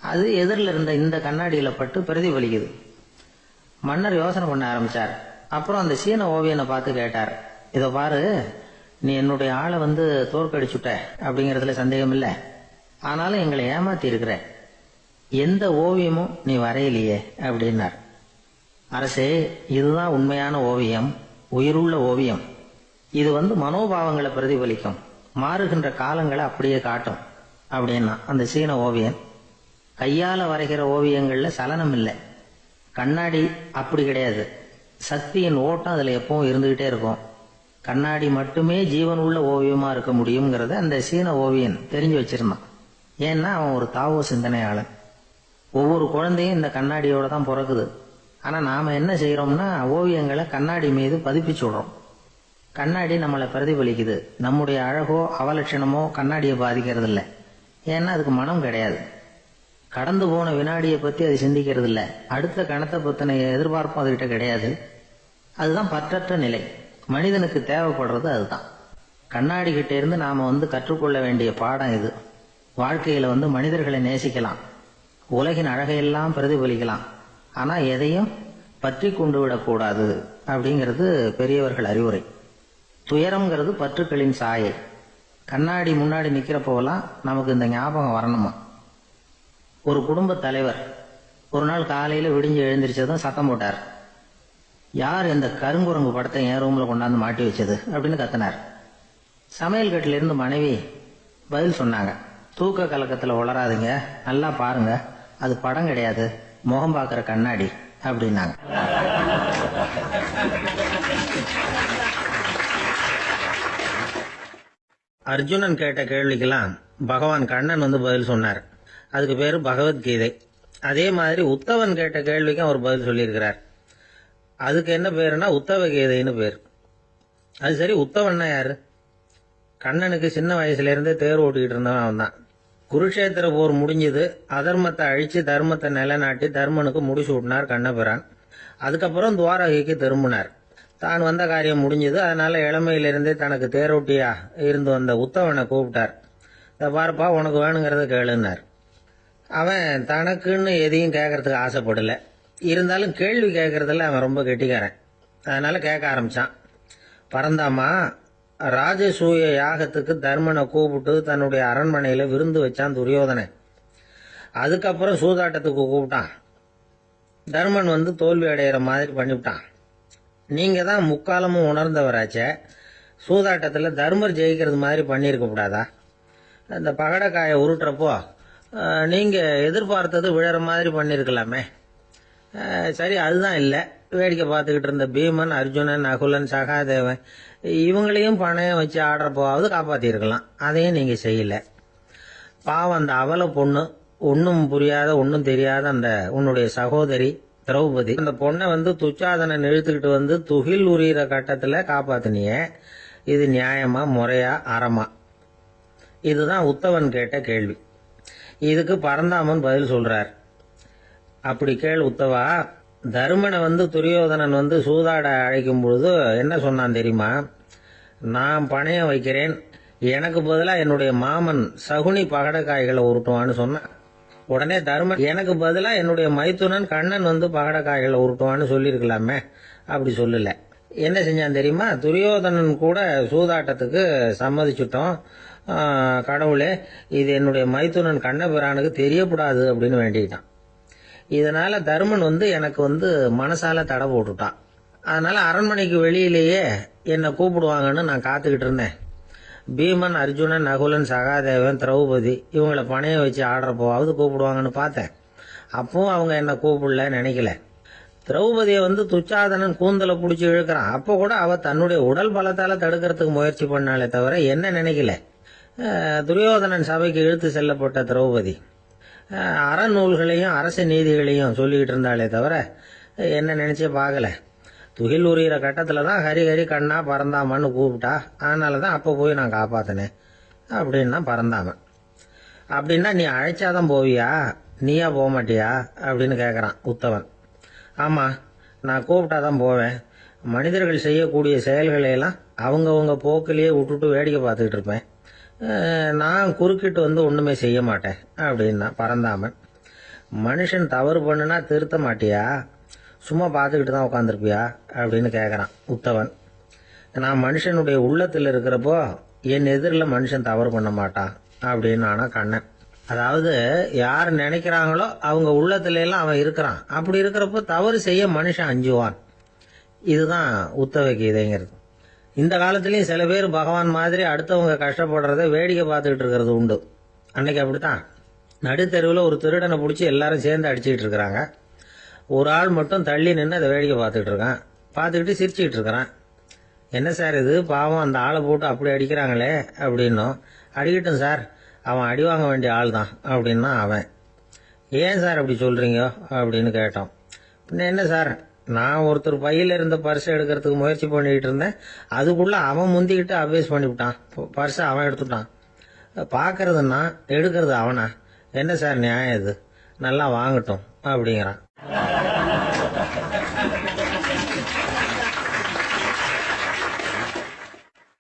அது எதிரில் இருந்த இந்த கண்ணாடியில பட்டு பிரதிபலிக்குது. மன்னர் யோசனை பண்ண ஆரம்பிச்சார். அப்புறம் அந்த சீன ஓவியனை பார்த்து கேட்டார். இதோ பாரு, நீ என்னுடைய ஆளை வந்து தோற்கடிச்சுட்ட அப்படிங்கறதுல சந்தேகம் இல்லை. ஆனாலும் எங்களை ஏமாத்தி இருக்கிற, எந்த ஓவியமும் நீ வரையிலையே அப்படின்னார். அரசே, இதுதான் உண்மையான ஓவியம், உயிருள்ள ஓவியம். இது வந்து மனோபாவங்களை பிரதிபலிக்கும், மாறுகின்ற காலங்களை அப்படியே காட்டும். அப்படின்னா அந்த சீன ஓவியன். கையால் வரைகிற ஓவியங்களில் சலனம் இல்லை. கண்ணாடி அப்படி கிடையாது. சக்தியின் ஓட்டம் அதில் எப்பவும் இருந்துகிட்டே இருக்கும். கண்ணாடி மட்டுமே ஜீவன் உள்ள ஓவியமாக இருக்க முடியுங்கிறத அந்த சீன ஓவியன் தெரிஞ்சு வச்சிருந்தான். ஏன்னா அவன் ஒரு தாவோ சிந்தனையாளன். ஒவ்வொரு குழந்தையும் இந்த கண்ணாடியோட தான் பிறக்குது. ஆனால் நாம் என்ன செய்கிறோம்னா ஓவியங்களை கண்ணாடி மீது பதிப்பிச்சு விடுறோம். கண்ணாடி நம்மளை பிரதிபலிக்குது. நம்முடைய அழகோ அவலட்சணமோ கண்ணாடியை பாதிக்கிறது இல்லை. ஏன்னா அதுக்கு மனம் கிடையாது. கடந்து போன வினாடியை பற்றி அது சிந்திக்கிறது இல்லை. அடுத்த கணத்தை பற்றின எதிர்பார்ப்பும் அதுகிட்ட கிடையாது. அதுதான் பற்றற்ற நிலை. மனிதனுக்கு தேவைப்படுறது அதுதான். கண்ணாடி கிட்ட இருந்து நாம் கற்றுக்கொள்ள வேண்டிய பாடம் இது. வாழ்க்கையில் மனிதர்களை நேசிக்கலாம், உலகின் அழகையெல்லாம் பிரதிபலிக்கலாம், ஆனால் எதையும் பற்றி கொண்டு விடக்கூடாது அப்படிங்கிறது பெரியவர்கள் அறிவுரை. துயரம்ங்கிறது பற்றுக்களின் சாயை. கண்ணாடி முன்னாடி நிற்கிறப்போலாம் நமக்கு இந்த ஞாபகம் வரணுமா. ஒரு குடும்ப தலைவர் ஒரு நாள் காலையில் விடிஞ்சு எழுந்திரிச்சதும் சத்தம் போட்டார். யார் இந்த கருங்குரங்கு படத்தை என் ரூமில் கொண்டாந்து மாட்டி வச்சது அப்படின்னு கத்தினார். சமையல் கட்டிலிருந்து மனைவி பதில் சொன்னாங்க. தூக்க கலக்கத்தில் உளராதுங்க, நல்லா பாருங்க, அது படம் கிடையாது, முகம் பார்க்குற கண்ணாடி அப்படின்னாங்க. அர்ஜுனன் கேட்ட கேள்விக்கெல்லாம் பகவான் கண்ணன் பதில் சொன்னார். அதுக்கு பேர் பகவத்கீதை. அதே மாதிரி உத்தவன் கேட்ட கேள்விக்கும் அவர் பதில் சொல்லியிருக்கிறார். அதுக்கு என்ன பேருனா உத்தவ கீதைன்னு பேர். அது சரி, உத்தவன்னா யாரு? கண்ணனுக்கு சின்ன வயசுல இருந்தே தேர் ஓட்டிக்கிட்டு இருந்தவன் அவன் தான். குருஷேத்திர போர் முடிஞ்சது. அதர்மத்தை அழிச்சு தர்மத்தை நிலைநாட்டி தர்மனுக்கு முடிச்சு விட்டினார் கண்ணபிரான். அதுக்கப்புறம் துவாரகைக்கு திரும்பினார். தான் வந்த காரியம் முடிஞ்சது. அதனால இளமையிலிருந்தே தனக்கு தேரோட்டியா இருந்து வந்த உத்தவனை கூப்பிட்டார். இதை பார்ப்பா, உனக்கு வேணுங்கிறத கேளுன்னார். அவன் தனக்குன்னு எதையும் கேட்கறதுக்கு ஆசைப்படலை. இருந்தாலும் கேள்வி கேட்கறதில்ல அவன் ரொம்ப கெட்டிக்காரன். அதனால கேட்க ஆரம்பிச்சான். பரந்தாமா, ராஜசூய யாகத்துக்கு தர்மனை கூப்பிட்டு தன்னுடைய அரண்மனையில் விருந்து வச்சான் துரியோதனன். அதுக்கப்புறம் சூதாட்டத்துக்கு கூப்பிட்டான். தர்மன் தோல்வி அடைகிற மாதிரி பண்ணிவிட்டான். நீங்கள் தான் முக்காலமும் உணர்ந்தவராச்சே, சூதாட்டத்தில் தர்மர் ஜெயிக்கிறது மாதிரி பண்ணியிருக்க கூடாதா? அந்த பகடக்காயை உருட்டுறப்போ நீங்கள் எதிர்பார்த்தது விழற மாதிரி பண்ணியிருக்கலாமே. சரி, அதுதான் இல்லை. வேடிக்கை பார்த்துக்கிட்டு இருந்த பீமன், அர்ஜுனன், நகுலன், சகாதேவன் இவங்களையும் பணையம் வச்சு ஆடுறப்போவாவது காப்பாற்றிருக்கலாம். அதையும் நீங்கள் செய்யலை. பாவம் அந்த அவல பொண்ணு, ஒன்றும் புரியாத ஒன்றும் தெரியாத அந்த உன்னுடைய சகோதரி திரௌபதி, அந்த பொண்ணை துச்சாதனன் இழுத்துக்கிட்டு துகில் உரிகிற கட்டத்தில் காப்பாத்தினியே. இது நியாயமா, முறையா, அறமா? இதுதான் உத்தவன் கேட்ட கேள்வி. இதுக்கு பரந்தாமன் பதில் சொல்றார். அப்படி கேள் உத்தவா. தருமனை துரியோதனன் சூதாட அழைக்கும் பொழுது என்ன சொன்னான் தெரியுமா? நான் பணையம் வைக்கிறேன், எனக்கு பதிலாக என்னுடைய மாமன் சகுனி பகடக்காய்களை உருட்டுவான்னு சொன்னான். உடனே தருமன், எனக்கு பதிலாக என்னுடைய மைத்துனன் கண்ணன் பகடக்காய்களை உருட்டுவான்னு சொல்லியிருக்கலாமே. அப்படி சொல்லல. என்ன செஞ்சான் தெரியுமா? துரியோதனன் கூட சூதாட்டத்துக்கு சம்மதிச்சுட்டோம், கடவுளே இது என்னுடைய மைத்துனன் கண்ணபிரானுக்கு தெரியக்கூடாது அப்படின்னு வேண்டிக்கிட்டான். இதனால தருமன் எனக்கு மனசால தடை போட்டுட்டான். அதனால அரண்மனைக்கு வெளியிலேயே என்னை கூப்பிடுவாங்கன்னு நான் காத்துக்கிட்டு இருந்தேன். பீமன், அர்ஜுனன், நகுலன், சகாதேவன், திரௌபதி இவங்களை பணையம் வச்சு ஆடுறப்போவாவது கூப்பிடுவாங்கன்னு பார்த்தேன். அப்பவும் அவங்க என்னை கூப்பிடல, நினைக்கல. திரௌபதியை துச்சாதனன் கூந்தலை பிடிச்சி இழுக்கிறான். அப்போ கூட அவ தன்னுடைய உடல் பலத்தால தடுக்கிறதுக்கு முயற்சி பண்ணாலே தவிர என்ன நினைக்கல. துரியோதனன் சபைக்கு இழுத்து செல்லப்பட்ட திரௌபதி அறநூல்களையும் அரச நீதிகளையும் சொல்லிக்கிட்டு இருந்தாலே தவிர என்ன நினைச்சே பார்க்கல. துகில் உரிகிற கட்டத்தில் தான் ஹரி ஹரி கண்ணா பரந்தாமன்னு கூப்பிட்டா. அதனால தான் அப்போ போய் நான் காப்பாத்தினேன் அப்படின்னா பரந்தாமன். அப்படின்னா நீ அழைச்சாதான் போவியா, நீயா போக மாட்டியா அப்படின்னு கேட்குறான் உத்தவன். ஆமாம், நான் கூப்பிட்டாதான் போவேன். மனிதர்கள் செய்யக்கூடிய செயல்களையெல்லாம் அவங்கவுங்க போக்கிலேயே விட்டுட்டு வேடிக்கை பார்த்துக்கிட்டு இருப்பேன். நான் குறுக்கிட்டு ஒன்றுமே செய்ய மாட்டேன் அப்படின்னா பரந்தாமன். மனுஷன் தவறு பண்ணுனா திருத்த மாட்டியா, சும்மா பார்த்துக்கிட்டு தான் உட்காந்துருப்பியா அப்படின்னு கேட்குறான் உத்தவன். நான் மனுஷனுடைய உள்ளத்தில் இருக்கிறப்போ என் எதிரில் மனுஷன் தவறு பண்ண மாட்டான் அப்படின்னு ஆனா கண்ணன். அதாவது யார் நினைக்கிறாங்களோ அவங்க உள்ளத்துல எல்லாம் அவன் இருக்கிறான். அப்படி இருக்கிறப்போ தவறு செய்ய மனுஷன் அஞ்சுவான். இதுதான் உத்தவ கீதைங்கிறது. இந்த காலத்திலயும் சில பேர் பகவான் மாதிரி அடுத்தவங்க கஷ்டப்படுறத வேடிக்கை பார்த்துக்கிட்டு இருக்கிறது உண்டு. அன்னைக்கு அப்படித்தான். நடுத்தெருவில் ஒரு திருடனை பிடிச்சி எல்லாரும் சேர்ந்து அடிச்சுக்கிட்டு இருக்கிறாங்க. ஒரு ஆள் மட்டும் தள்ளி நின்று அதை வேடிக்கை பார்த்துக்கிட்டு இருக்கான். பார்த்துக்கிட்டு சிரிச்சுக்கிட்டு இருக்கிறான். என்ன சார் இது, பாவம் அந்த ஆளை போட்டு அப்படி அடிக்கிறாங்களே அப்படின்னும். அடிக்கட்டும் சார், அவன் அடி வாங்க வேண்டிய ஆள் தான் அப்படின்னா அவன். ஏன் சார் அப்படி சொல்கிறீங்க அப்படின்னு கேட்டோம். பின்ன என்ன சார், நான் ஒருத்தர் பையில் இருந்த பர்ஸை எடுக்கிறதுக்கு முயற்சி பண்ணிக்கிட்டு இருந்தேன். அதுக்குள்ளே அவன் முந்திக்கிட்டு அபேஸ் பண்ணிவிட்டான். பர்ஸை அவன் எடுத்துட்டான். பார்க்கறதுன்னா எடுக்கிறது அவனா? என்ன சார் நியாயம் இது? நல்லா வாங்கட்டும் அப்படிங்கிறான்.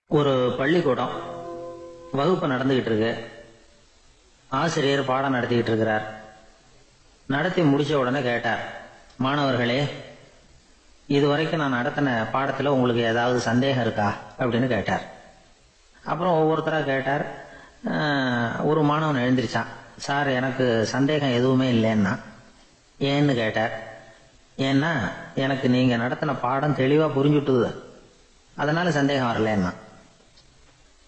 ஒரு பள்ளிக்கூடம் வகுப்பு நடந்துகிட்டு இருக்கு. ஆசிரியர் பாடம் நடத்திக்கிட்டு இருக்கிறார். நடத்தி முடிச்ச உடனே கேட்டார், மாணவர்களே, இதுவரைக்கும் நான் நடத்தின பாடத்தில் உங்களுக்கு ஏதாவது சந்தேகம் இருக்கா அப்படின்னு கேட்டார். அப்புறம் ஒவ்வொருத்தராக கேட்டார். ஒரு மாணவன் எழுந்திருச்சான். சார், எனக்கு சந்தேகம் எதுவுமே இல்லைன்னா. ஏன்னு கேட்டார். ஏன்னா எனக்கு நீங்கள் நடத்தின பாடம் தெளிவாக புரிஞ்சுட்டுது, அதனால சந்தேகம் வரலன்னா.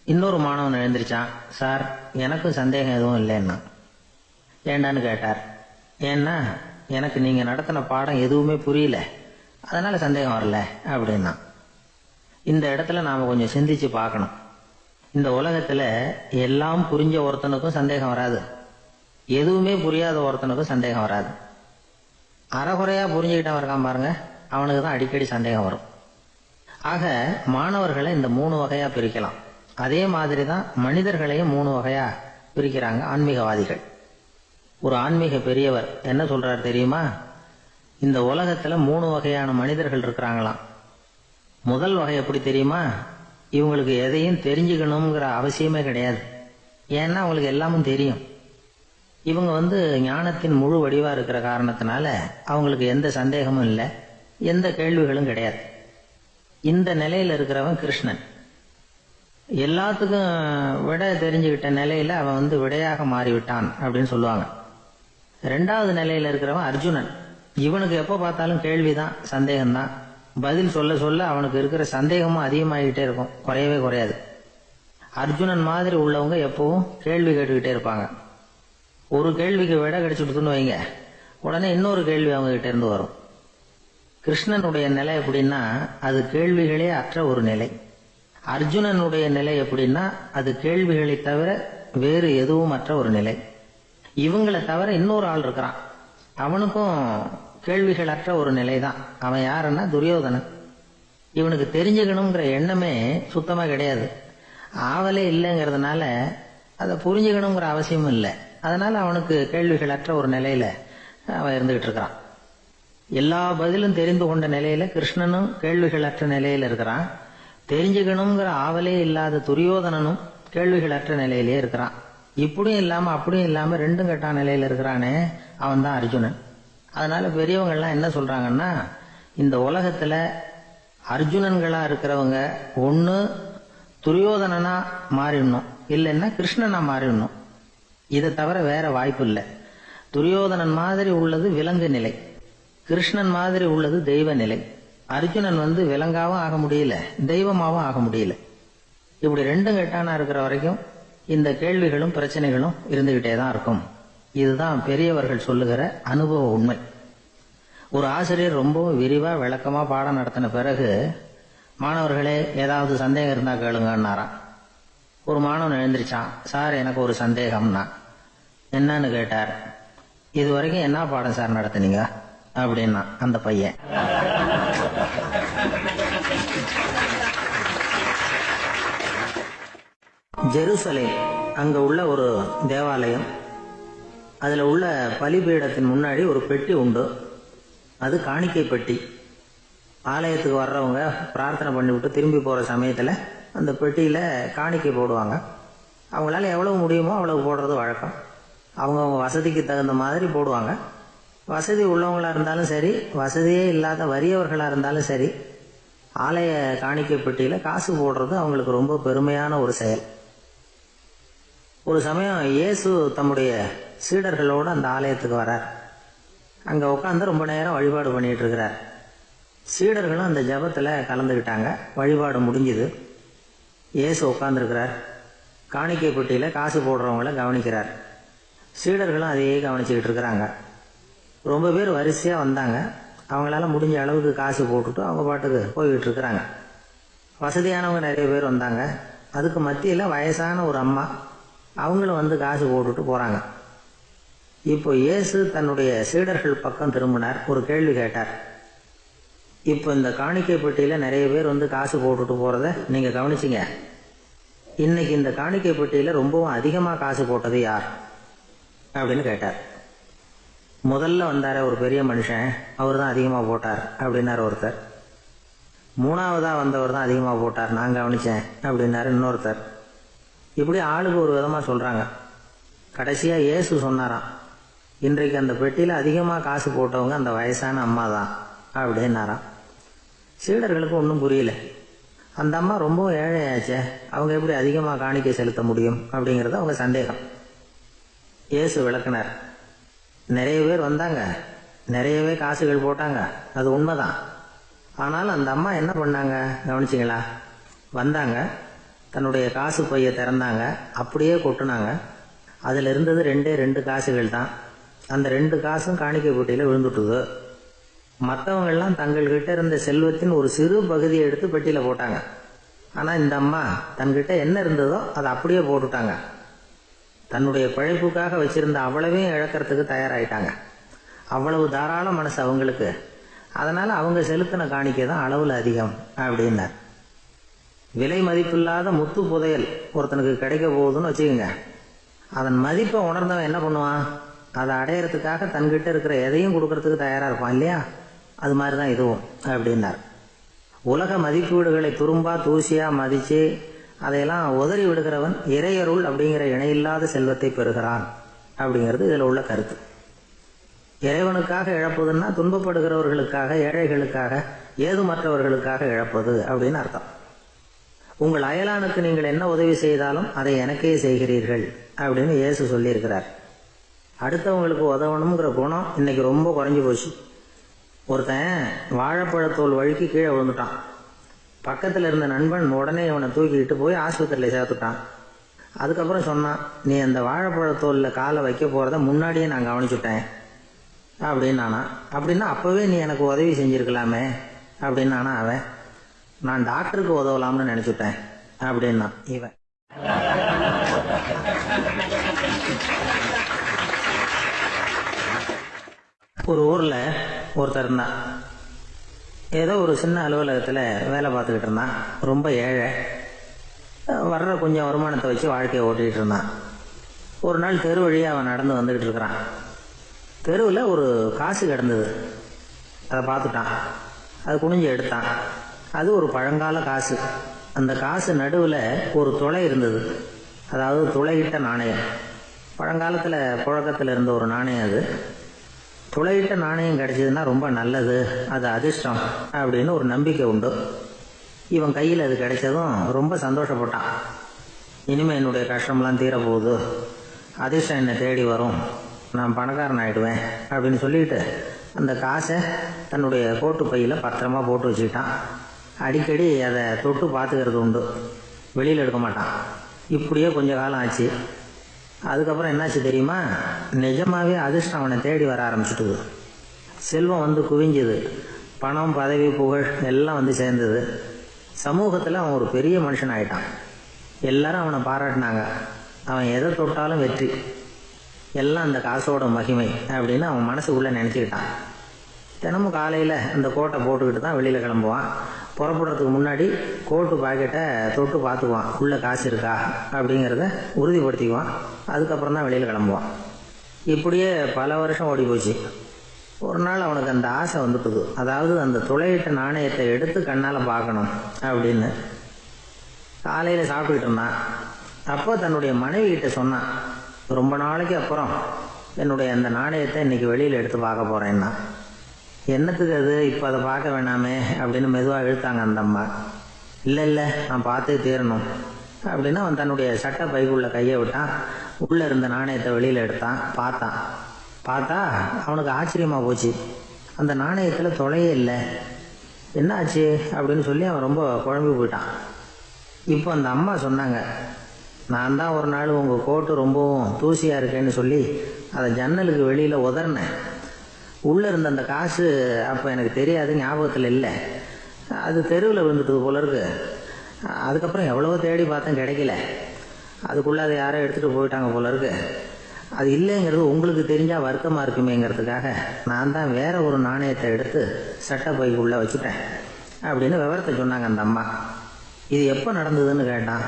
இன்னொரு மாணவன் எழுந்திருச்சான். சார், எனக்கும் சந்தேகம் எதுவும் இல்லைன்னா. ஏண்டான்னு கேட்டார். ஏன்னா எனக்கு நீங்கள் நடத்தின பாடம் எதுவுமே புரியல, அதனால சந்தேகம் வரல அப்படின்னா. இந்த இடத்துல நாம் கொஞ்சம் சிந்திச்சு பார்க்கணும். இந்த உலகத்தில் எல்லாம் புரிஞ்ச ஒருத்தனுக்கும் சந்தேகம் வராது, எதுவுமே புரியாத ஒருத்தனுக்கும் சந்தேகம் வராது. அறகுறையாக புரிஞ்சுக்கிட்டவன் இருக்கான் பாருங்க, அவனுக்கு தான் அடிக்கடி சந்தேகம் வரும். ஆக மாணவர்களை இந்த 3 வகையாக பிரிக்கலாம். அதே மாதிரி தான் மனிதர்களையும் 3 வகையாக பிரிக்கிறாங்க ஆன்மீகவாதிகள். ஒரு ஆன்மீக பெரியவர் என்ன சொல்றார் தெரியுமா? இந்த உலகத்தில் 3 வகையான மனிதர்கள் இருக்கிறாங்களாம். முதல் வகை எப்படி தெரியுமா? இவங்களுக்கு எதையும் தெரிஞ்சுக்கணுங்கிற அவசியமே கிடையாது. ஏன்னா அவங்களுக்கு எல்லாமும் தெரியும். இவங்க ஞானத்தின் முழு வடிவா இருக்கிற காரணத்தினால அவங்களுக்கு எந்த சந்தேகமும் இல்லை, எந்த கேள்விகளும் கிடையாது. இந்த நிலையில இருக்கிறவன் கிருஷ்ணன். எல்லாத்துக்கும் விட தெரிஞ்சுக்கிட்ட நிலையில அவன் விடையாக மாறிவிட்டான் அப்படின்னு சொல்லுவாங்க. 2வது நிலையில இருக்கிறவன் அர்ஜுனன். இவனுக்கு எப்போ பார்த்தாலும் கேள்விதான், சந்தேகம்தான். பதில் சொல்ல சொல்ல அவனுக்கு இருக்கிற சந்தேகமும் அதிகமாகிட்டே இருக்கும், குறையவே குறையாது. அர்ஜுனன் மாதிரி உள்ளவங்க எப்பவும் கேள்வி கேட்டுக்கிட்டே இருப்பாங்க. ஒரு கேள்விக்கு விட கிடைச்சுட்டுன்னு வைங்க, உடனே இன்னொரு கேள்வி அவங்க கிட்ட இருந்து வரும். கிருஷ்ணனுடைய நிலை எப்படின்னா அது கேள்விகளே அற்ற ஒரு நிலை. அர்ஜுனனுடைய நிலை எப்படின்னா அது கேள்விகளை தவிர வேறு எதுவும் அற்ற ஒரு நிலை. இவங்களை தவிர இன்னொரு ஆள் இருக்கிறான், அவனுக்கும் கேள்விகள் அற்ற ஒரு நிலை தான். அவன் யாருன்னா துரியோதனன். இவனுக்கு தெரிஞ்சுக்கணுங்கிற எண்ணமே சுத்தமா கிடையாது. ஆவலே இல்லைங்கிறதுனால அதை புரிஞ்சுக்கணுங்கிற அவசியமும் இல்லை. அதனால அவனுக்கு கேள்விகள் அற்ற ஒரு நிலையில அவன் இருந்துகிட்டு இருக்கிறான். எல்லா பதிலும் தெரிந்து கொண்ட நிலையில கிருஷ்ணனும் கேள்விகள் அற்ற நிலையில இருக்கிறான். தெரிஞ்சுக்கணுங்கிற ஆவலே இல்லாத துரியோதனனும் கேள்விகள் அற்ற நிலையிலே இருக்கிறான். இப்படியும் இல்லாம அப்படியும் இல்லாம 2ம் கெட்ட நிலையில இருக்கிறானே, அவன் தான் அர்ஜுனன். அதனால பெரியவங்கள்லாம் என்ன சொல்றாங்கன்னா, இந்த உலகத்துல அர்ஜுனன்களா இருக்கிறவங்க ஒண்ணு துரியோதனனா மாறிடணும், இல்லைன்னா கிருஷ்ணனா மாறிடணும். இதை தவிர வேற வாய்ப்பு இல்லை. துரியோதனன் மாதிரி உள்ளது விலங்கு நிலை, கிருஷ்ணன் மாதிரி உள்ளது தெய்வ நிலை. அர்ஜுனன் விலங்காவும் ஆக முடியல, தெய்வமாவும் ஆக முடியல. இப்படி 2ம் கெட்டானா இருக்கிற வரைக்கும் இந்த கேள்விகளும் பிரச்சனைகளும் இருந்துகிட்டே தான் இருக்கும். இதுதான் பெரியவர்கள் சொல்லுகிற அனுபவ உண்மை. ஒரு ஆசிரியர் ரொம்ப விரிவா விளக்கமா பாடம் நடத்தின பிறகு, மாணவர்களே ஏதாவது சந்தேகம் இருந்தா கேளுங்கன்னாராம். ஒரு மாணவன் எழுந்திருச்சான். சார், எனக்கு ஒரு சந்தேகம்னா. என்னன்னு கேட்டார். இது வரைக்கும் என்ன பாடம் சார் நடத்துனீங்க அப்படின்னா அந்த பையன். ஜெருசலேம், அங்க உள்ள ஒரு தேவாலயம். அதுல உள்ள பலிபீடத்தின் முன்னாடி ஒரு பெட்டி உண்டு. அது காணிக்கை பெட்டி. ஆலயத்துக்கு வர்றவங்க பிரார்த்தனை பண்ணிவிட்டு திரும்பி போற சமயத்துல அந்த பெட்டியில காணிக்கை போடுவாங்க. அவங்களால எவ்வளவு முடியுமோ அவ்வளவு போடுறது வழக்கம். அவங்கவுங்க வசதிக்கு தகுந்த மாதிரி போடுவாங்க. வசதி உள்ளவங்களா இருந்தாலும் சரி, வசதியே இல்லாத வறியவர்களா இருந்தாலும் சரி, ஆலய காணிக்கை பெட்டியில காசு போடுறது அவங்களுக்கு ரொம்ப பெருமையான ஒரு செயல். ஒரு சமயம் இயேசு தம்முடைய சீடர்களோடு அந்த ஆலயத்துக்கு வர்றார். அங்க உட்காந்து ரொம்ப நேரம் வழிபாடு பண்ணிட்டு இருக்கிறார். சீடர்களும் அந்த ஜபத்துல கலந்துக்கிட்டாங்க. வழிபாடு முடிஞ்சுது. இயேசு உட்கார்ந்துருக்கிறார். காணிக்கை பெட்டியில் காசு போடுறவங்கள கவனிக்கிறார். சீடர்களும் அதையே கவனிச்சுக்கிட்டு இருக்கிறாங்க. ரொம்ப பேர் வரிசையாக வந்தாங்க. அவங்களால முடிஞ்ச அளவுக்கு காசு போட்டுட்டு அவங்க பாட்டுக்கு போய்கிட்டு இருக்கிறாங்க. வசதியானவங்க நிறைய பேர் வந்தாங்க. அதுக்கு மத்தியில் வயசான ஒரு அம்மா, அவங்களும் வந்து காசு போட்டுட்டு போகிறாங்க. இப்போ இயேசு தன்னுடைய சீடர்கள் பக்கம் திரும்பினார். ஒரு கேள்வி கேட்டார். இப்போ இந்த காணிக்கை பெட்டியில் நிறைய பேர் வந்து காசு போட்டுட்டு போகிறத நீங்கள் கவனிச்சிங்க. இன்னைக்கு இந்த காணிக்கை பெட்டியில் ரொம்பவும் அதிகமாக காசு போட்டது யார் அப்படின்னு கேட்டார். முதல்ல வந்தார ஒரு பெரிய மனுஷன், அவர் தான் அதிகமாக போட்டார் அப்படின்னார் ஒருத்தர். மூணாவதாக வந்தவர் தான் அதிகமாக போட்டார், நான் கவனித்தேன் அப்படின்னாரு இன்னொருத்தர். இப்படி ஆளுக்கு ஒரு விதமாக சொல்கிறாங்க. கடைசியாக இயேசு சொன்னாராம், இன்றைக்கு அந்த பெட்டியில் அதிகமாக காசு போட்டவங்க அந்த வயசான அம்மா தான் அப்படின்னாராம். சீடர்களுக்கு ஒன்றும் புரியல. அந்த அம்மா ரொம்பவும் ஏழையாச்சே, அவங்க எப்படி அதிகமாக காணிக்கை செலுத்த முடியும் அப்படிங்கிறது அவங்க சந்தேகம். இயேசு விளக்குனார். நிறைய பேர் வந்தாங்க, நிறையவே காசுகள் போட்டாங்க, அது உண்மைதான். ஆனால் அந்த அம்மா என்ன பண்ணாங்க கவனிச்சிங்களா? வந்தாங்க, தன்னுடைய காசு பையை திறந்தாங்க, அப்படியே கொட்டுனாங்க. அதில் இருந்தது 2 காசுகள் தான். அந்த 2 காசும் காணிக்கை பெட்டியில் விழுந்துட்டுது. மற்றவங்கெல்லாம் தங்கள்கிட்ட இருந்த செல்வத்தின் ஒரு சிறு பகுதியை எடுத்து பெட்டியில் போட்டாங்க. ஆனால் இந்த அம்மா தன்கிட்ட என்ன இருந்ததோ அதை அப்படியே போட்டுட்டாங்க. தன்னுடைய பிழைப்புக்காக வச்சிருந்த அவ்வளவையும் இழக்கிறதுக்கு தயாராகிட்டாங்க. அவ்வளவு தாராள மனசு அவங்களுக்கு. அதனால் அவங்க செலுத்தின காணிக்கை தான் அளவில் அதிகம் அப்படின்னார். விலை மதிப்பில்லாத முத்து புதையல் ஒருத்தனுக்கு கிடைக்க போகுதுன்னு வச்சுக்கோங்க. அதன் மதிப்பை உணர்ந்தவன் என்ன பண்ணுவான்? அதை அடையிறதுக்காக தன்கிட்ட இருக்கிற எதையும் கொடுக்கறதுக்கு தயாராக இருப்பான் இல்லையா? அது மாதிரி தான் இதுவும் அப்படின்னார். உலக மதிப்பீடுகளை துரும்பா தூசியாக மதித்து அதையெல்லாம் உதறி விடுகிறவன் இறையருள் அப்படிங்கிற இணையில்லாத செல்வத்தை பெறுகிறான் அப்படிங்கிறது இதில் உள்ள கருத்து. இறைவனுக்காக இழப்பதுன்னா துன்பப்படுகிறவர்களுக்காக, ஏழைகளுக்காக, ஏதுமற்றவர்களுக்காக இழப்பது அப்படின்னு அர்த்தம். உங்கள் அயலானுக்கு நீங்கள் என்ன உதவி செய்தாலும் அதை எனக்கே செய்கிறீர்கள் அப்படின்னு இயேசு சொல்லியிருக்கிறார். அடுத்தவங்களுக்கு உதவணுங்கிற குணம் இன்னைக்கு ரொம்ப குறைஞ்சி போச்சு. ஒருத்தன் வாழைப்பழத்தோல் வழுக்கி கீழே விழுந்துட்டான். பக்கத்தில் இருந்த நண்பன் உடனே இவனை தூக்கிக்கிட்டு போய் ஆஸ்பத்திரியில் சேர்த்துட்டான். அதுக்கப்புறம் சொன்னான், நீ அந்த வாழைப்பழத்தோலில் காலை வைக்க போகிறத முன்னாடியே நான் கவனிச்சுட்டேன் அப்படின்னானா. அப்படின்னா அப்போவே நீ எனக்கு உதவி செஞ்சுருக்கலாமே அப்படின்னானா அவன். நான் டாக்டருக்கு உதவலாம்னு நினச்சிட்டேன் அப்படின்னா இவன். ஒரு ஊரில் ஒருத்தர் இருந்தான். ஏதோ ஒரு சின்ன அலுவலகத்தில் வேலை பார்த்துக்கிட்டு இருந்தான். ரொம்ப ஏழை. வர்ற கொஞ்சம் வருமானத்தை வச்சு வாழ்க்கையை ஓட்டிகிட்டு இருந்தான். ஒரு நாள் தெரு வழியாக அவன் நடந்து வந்துக்கிட்டு இருக்கிறான். தெருவில் ஒரு காசு கிடந்தது. அதை பார்த்துட்டான். அது குனிஞ்சு எடுத்தான். அது ஒரு பழங்கால காசு. அந்த காசு நடுவில் ஒரு துளை இருந்தது. அதாவது துளையிட்ட நாணயம். பழங்காலத்தில் புழக்கத்தில் இருந்த ஒரு நாணயம் அது. துளையிட்ட நாணயம் கிடைச்சதுன்னா ரொம்ப நல்லது, அது அதிர்ஷ்டம் அப்படின்னு ஒரு நம்பிக்கை உண்டு. இவன் கையில் அது கிடைச்சதும் ரொம்ப சந்தோஷப்பட்டான். இனிமேல் என்னுடைய கஷ்டம்லாம் தீரப்போகுது, அதிர்ஷ்டம் என்னை தேடி வரும், நான் பணக்காரன் ஆகிடுவேன் அப்படின்னு சொல்லிட்டு அந்த காசை தன்னுடைய கோட்டு பையில் பத்திரமா போட்டு வச்சுக்கிட்டான். அடிக்கடி அதை தொட்டு பார்த்துக்கிறது உண்டு, வெளியில் எடுக்க மாட்டான். இப்படியே கொஞ்ச காலம் ஆச்சு. அதுக்கப்புறம் என்னாச்சு தெரியுமா? நிஜமாகவே அதிர்ஷ்டம் அவனை தேடி வர ஆரம்பிச்சுட்டுது. செல்வம் வந்து குவிஞ்சுது. பணம், பதவி, புகழ் எல்லாம் வந்து சேர்ந்தது. சமூகத்தில் அவன் ஒரு பெரிய மனுஷன் ஆகிட்டான். எல்லாரும் அவனை பாராட்டினாங்க. அவன் எதை தொட்டாலும் வெற்றி, எல்லாம் அந்த காசோட மகிமை அப்படின்னு அவன் மனசுக்குள்ளே நினச்சிக்கிட்டான். தினமும் காலையில் அந்த கோட்டை போட்டுக்கிட்டு தான் வெளியில் கிளம்புவான். புறப்படுறதுக்கு முன்னாடி கோட்டு பாக்கெட்டை தொட்டு பார்த்துக்குவான், உள்ளே காசு இருக்கா அப்படிங்கிறத உறுதிப்படுத்திக்குவான். அதுக்கப்புறம் தான் வெளியில் கிளம்புவான். இப்படியே பல வருஷம் ஓடி போச்சு. ஒரு நாள் அவனுக்கு அந்த ஆசை வந்துட்டுது. அதாவது அந்த துளையிட்ட நாணயத்தை எடுத்து கண்ணால் பார்க்கணும் அப்படின்னு. காலையில் சாப்பிட்டுக்கிட்டு இருந்தான். அப்போ தன்னுடைய மனைவி கிட்ட சொன்னான், ரொம்ப நாளைக்கு அப்புறம் என்னுடைய அந்த நாணயத்தை இன்னைக்கு வெளியில் எடுத்து பார்க்க போகிறேன்னா. என்னத்துக்கு அது, இப்போ அதை பார்க்க வேணாமே அப்படின்னு மெதுவாக இழுத்தாங்க அந்த அம்மா. இல்லை நான் பார்த்தே தீரணும் அப்படின்னு அவன் தன்னுடைய சட்டை பைக்குள்ள கையை விட்டான். உள்ளே இருந்த நாணயத்தை வெளியில் எடுத்தான். பார்த்தா அவனுக்கு ஆச்சரியமாக போச்சு. அந்த நாணயத்தில் தொலையே இல்லை. என்ன ஆச்சு அப்படின்னு சொல்லி அவன் ரொம்ப குழம்பி போயிட்டான். இப்போ அந்த அம்மா சொன்னாங்க, நான் தான் ஒரு நாள் உங்கள் கோட்டு ரொம்பவும் தூசியாக இருக்கேன்னு சொல்லி அதை ஜன்னலுக்கு வெளியில் உதறினேன். உள்ளே இருந்த அந்த காசு அப்போ எனக்கு தெரியாது, ஞாபகத்தில் இல்லை. அது தெருவில் விழுந்துட்டு போல இருக்கு. அதுக்கப்புறம் எவ்வளவோ தேடி பார்த்தேன், கிடைக்கல. அதுக்குள்ளே அதை யாரோ எடுத்துகிட்டு போயிட்டாங்க போல இருக்கு. அது இல்லைங்கிறது உங்களுக்கு தெரிஞ்சால் வருத்தமாக இருக்குமேங்கிறதுக்காக நான் தான் வேற ஒரு நாணயத்தை எடுத்து சட்டை பைக்குள்ளே வச்சுட்டேன் அப்படின்னு விவரத்தை சொன்னாங்க அந்த அம்மா. இது எப்போ நடந்ததுன்னு கேட்டான்.